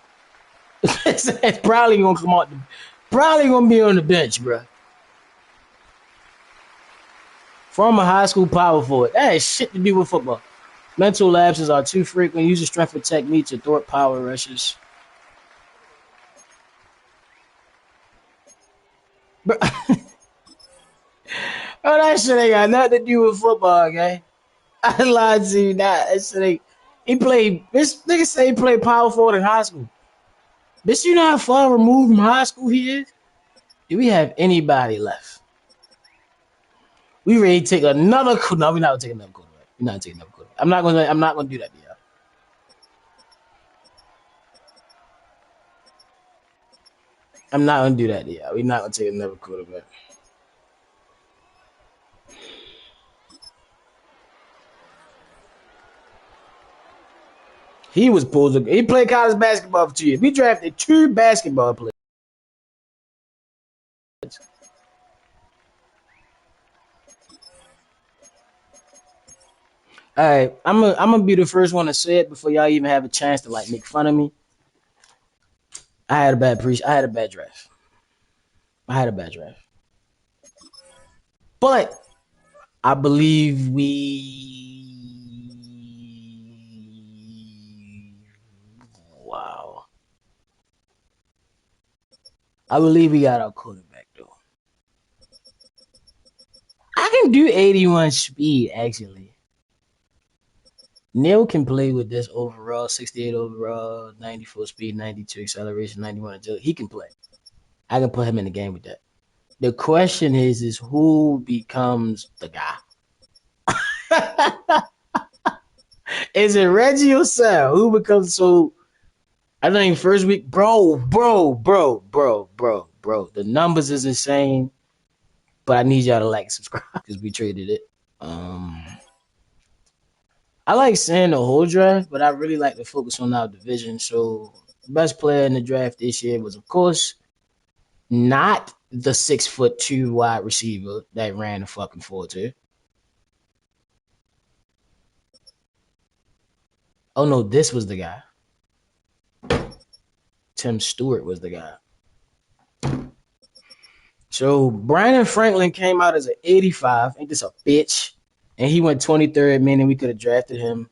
[SPEAKER 1] It's probably gonna come out. Probably gonna be on the bench, bro. Former high school power forward. That has shit to do with football. Mental lapses are too frequent. Use the strength of technique to thwart power rushes. Bro, that shit ain't got nothing to do with football, okay? I lied to you. That shit ain't. He played. This nigga say he played power forward in high school. Bitch, you know how far removed from high school he is? Do we have anybody left? We ready to take another. No, we're not gonna take another quarterback. We're not taking another quarterback. I'm not gonna do that, y'all. I'm not gonna do that, y'all. We're not gonna take another quarterback. He was pulled. He played college basketball for 2 years. We drafted 2 basketball players. All right, I'm gonna be the first one to say it before y'all even have a chance to like make fun of me. I had a bad draft. I had a bad draft. But I believe wow. I believe we got our quarterback though. I can do 81 speed actually. Neil can play with this overall, 68 overall, 94 speed, 92 acceleration, 91 agility. He can play. I can put him in the game with that. The question is who becomes the guy? Is it Reggie or Sal? Who becomes so? I think first week, bro. The numbers is insane, but I need y'all to like and subscribe because we traded it. I like saying the whole draft, but I really like to focus on our division. So the best player in the draft this year was, of course, not the 6'2" wide receiver that ran the fucking 4-2. Oh no, this was the guy. Tim Stewart was the guy. So Brandon Franklin came out as an 85. Ain't this a bitch? And he went 23rd, meaning we could have drafted him.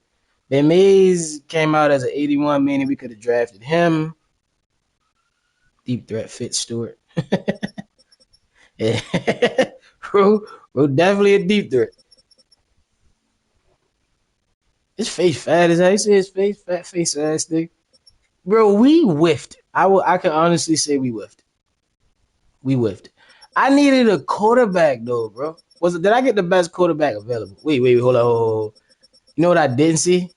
[SPEAKER 1] Ben Mays came out as an 81, meaning we could have drafted him. Deep threat Fett Stewart. Yeah. bro, definitely a deep threat. His face fat as hell. You see his face, fat face ass thing. Bro, we whiffed. I can honestly say we whiffed. We whiffed. I needed a quarterback though, bro. Did I get the best quarterback available? Wait, hold on. You know what I didn't see?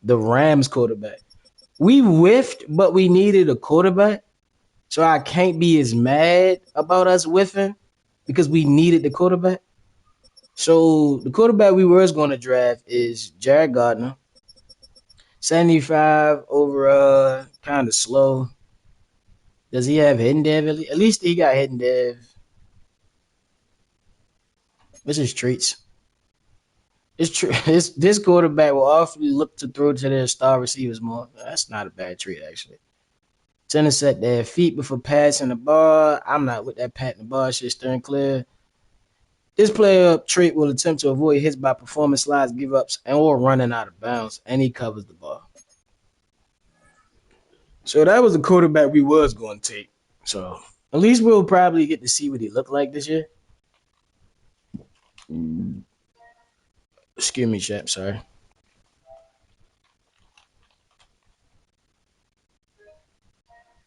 [SPEAKER 1] The Rams quarterback. We whiffed, but we needed a quarterback. So I can't be as mad about us whiffing because we needed the quarterback. So the quarterback we were going to draft is Jared Gardner. 75 overall, kind of slow. Does he have hidden dev? At least he got hidden dev. What's his traits? This quarterback will often look to throw to their star receivers more. That's not a bad trait, actually. Tend to set their feet before passing the ball. I'm not with that patting the ball shit, steering clear. This player trait will attempt to avoid hits by performance slides, give ups, and or running out of bounds, and he covers the ball. So that was the quarterback we was going to take. So at least we'll probably get to see what he looked like this year. Excuse me, chap. Sorry.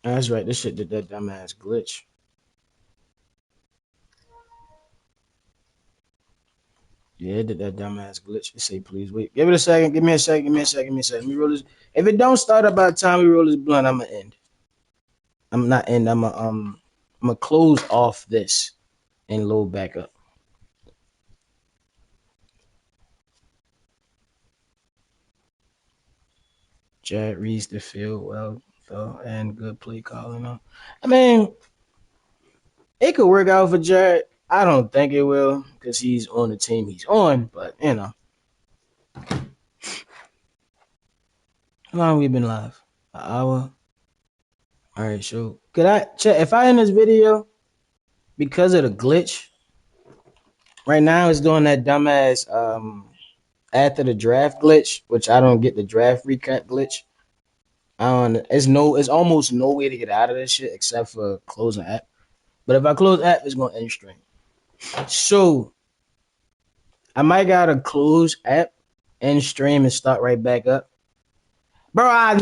[SPEAKER 1] That's right. This shit did that dumbass glitch. Yeah, it did that dumbass glitch. It say, please wait. Give it a second. Give me a second. Let me roll this. If it don't start up by the time we roll this blunt, I'm gonna end. I'm not end. I'm gonna close off this and load back up. Jared reads the field well, though, and good play calling. I mean, it could work out for Jared. I don't think it will because he's on the team he's on, but you know. How long we been live? An hour? All right, so could I check if I end this video because of the glitch? Right now it's doing that dumbass after the draft glitch, which I don't get the draft recap glitch. It's almost no way to get out of this shit except for closing app. But if I close app, it's gonna end stream. So I might gotta close app, end stream, and start right back up. Bro, I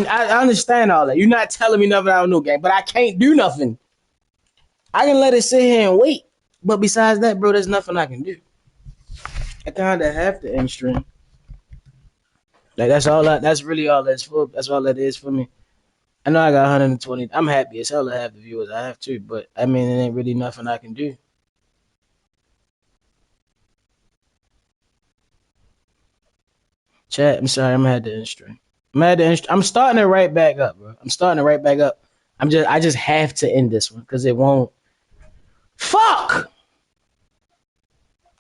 [SPEAKER 1] understand all that. You're not telling me nothing I don't know, gang, but I can't do nothing. I can let it sit here and wait. But besides that, bro, there's nothing I can do. I kinda have to end stream. Like that's really all that's for. That's all that is for me. I know I got 120. I'm happy as hell to have the viewers I have too, but I mean it ain't really nothing I can do. Chat, I'm sorry, I'm gonna have to end stream. I'm starting it right back up, bro. I just have to end this one because it won't. Fuck!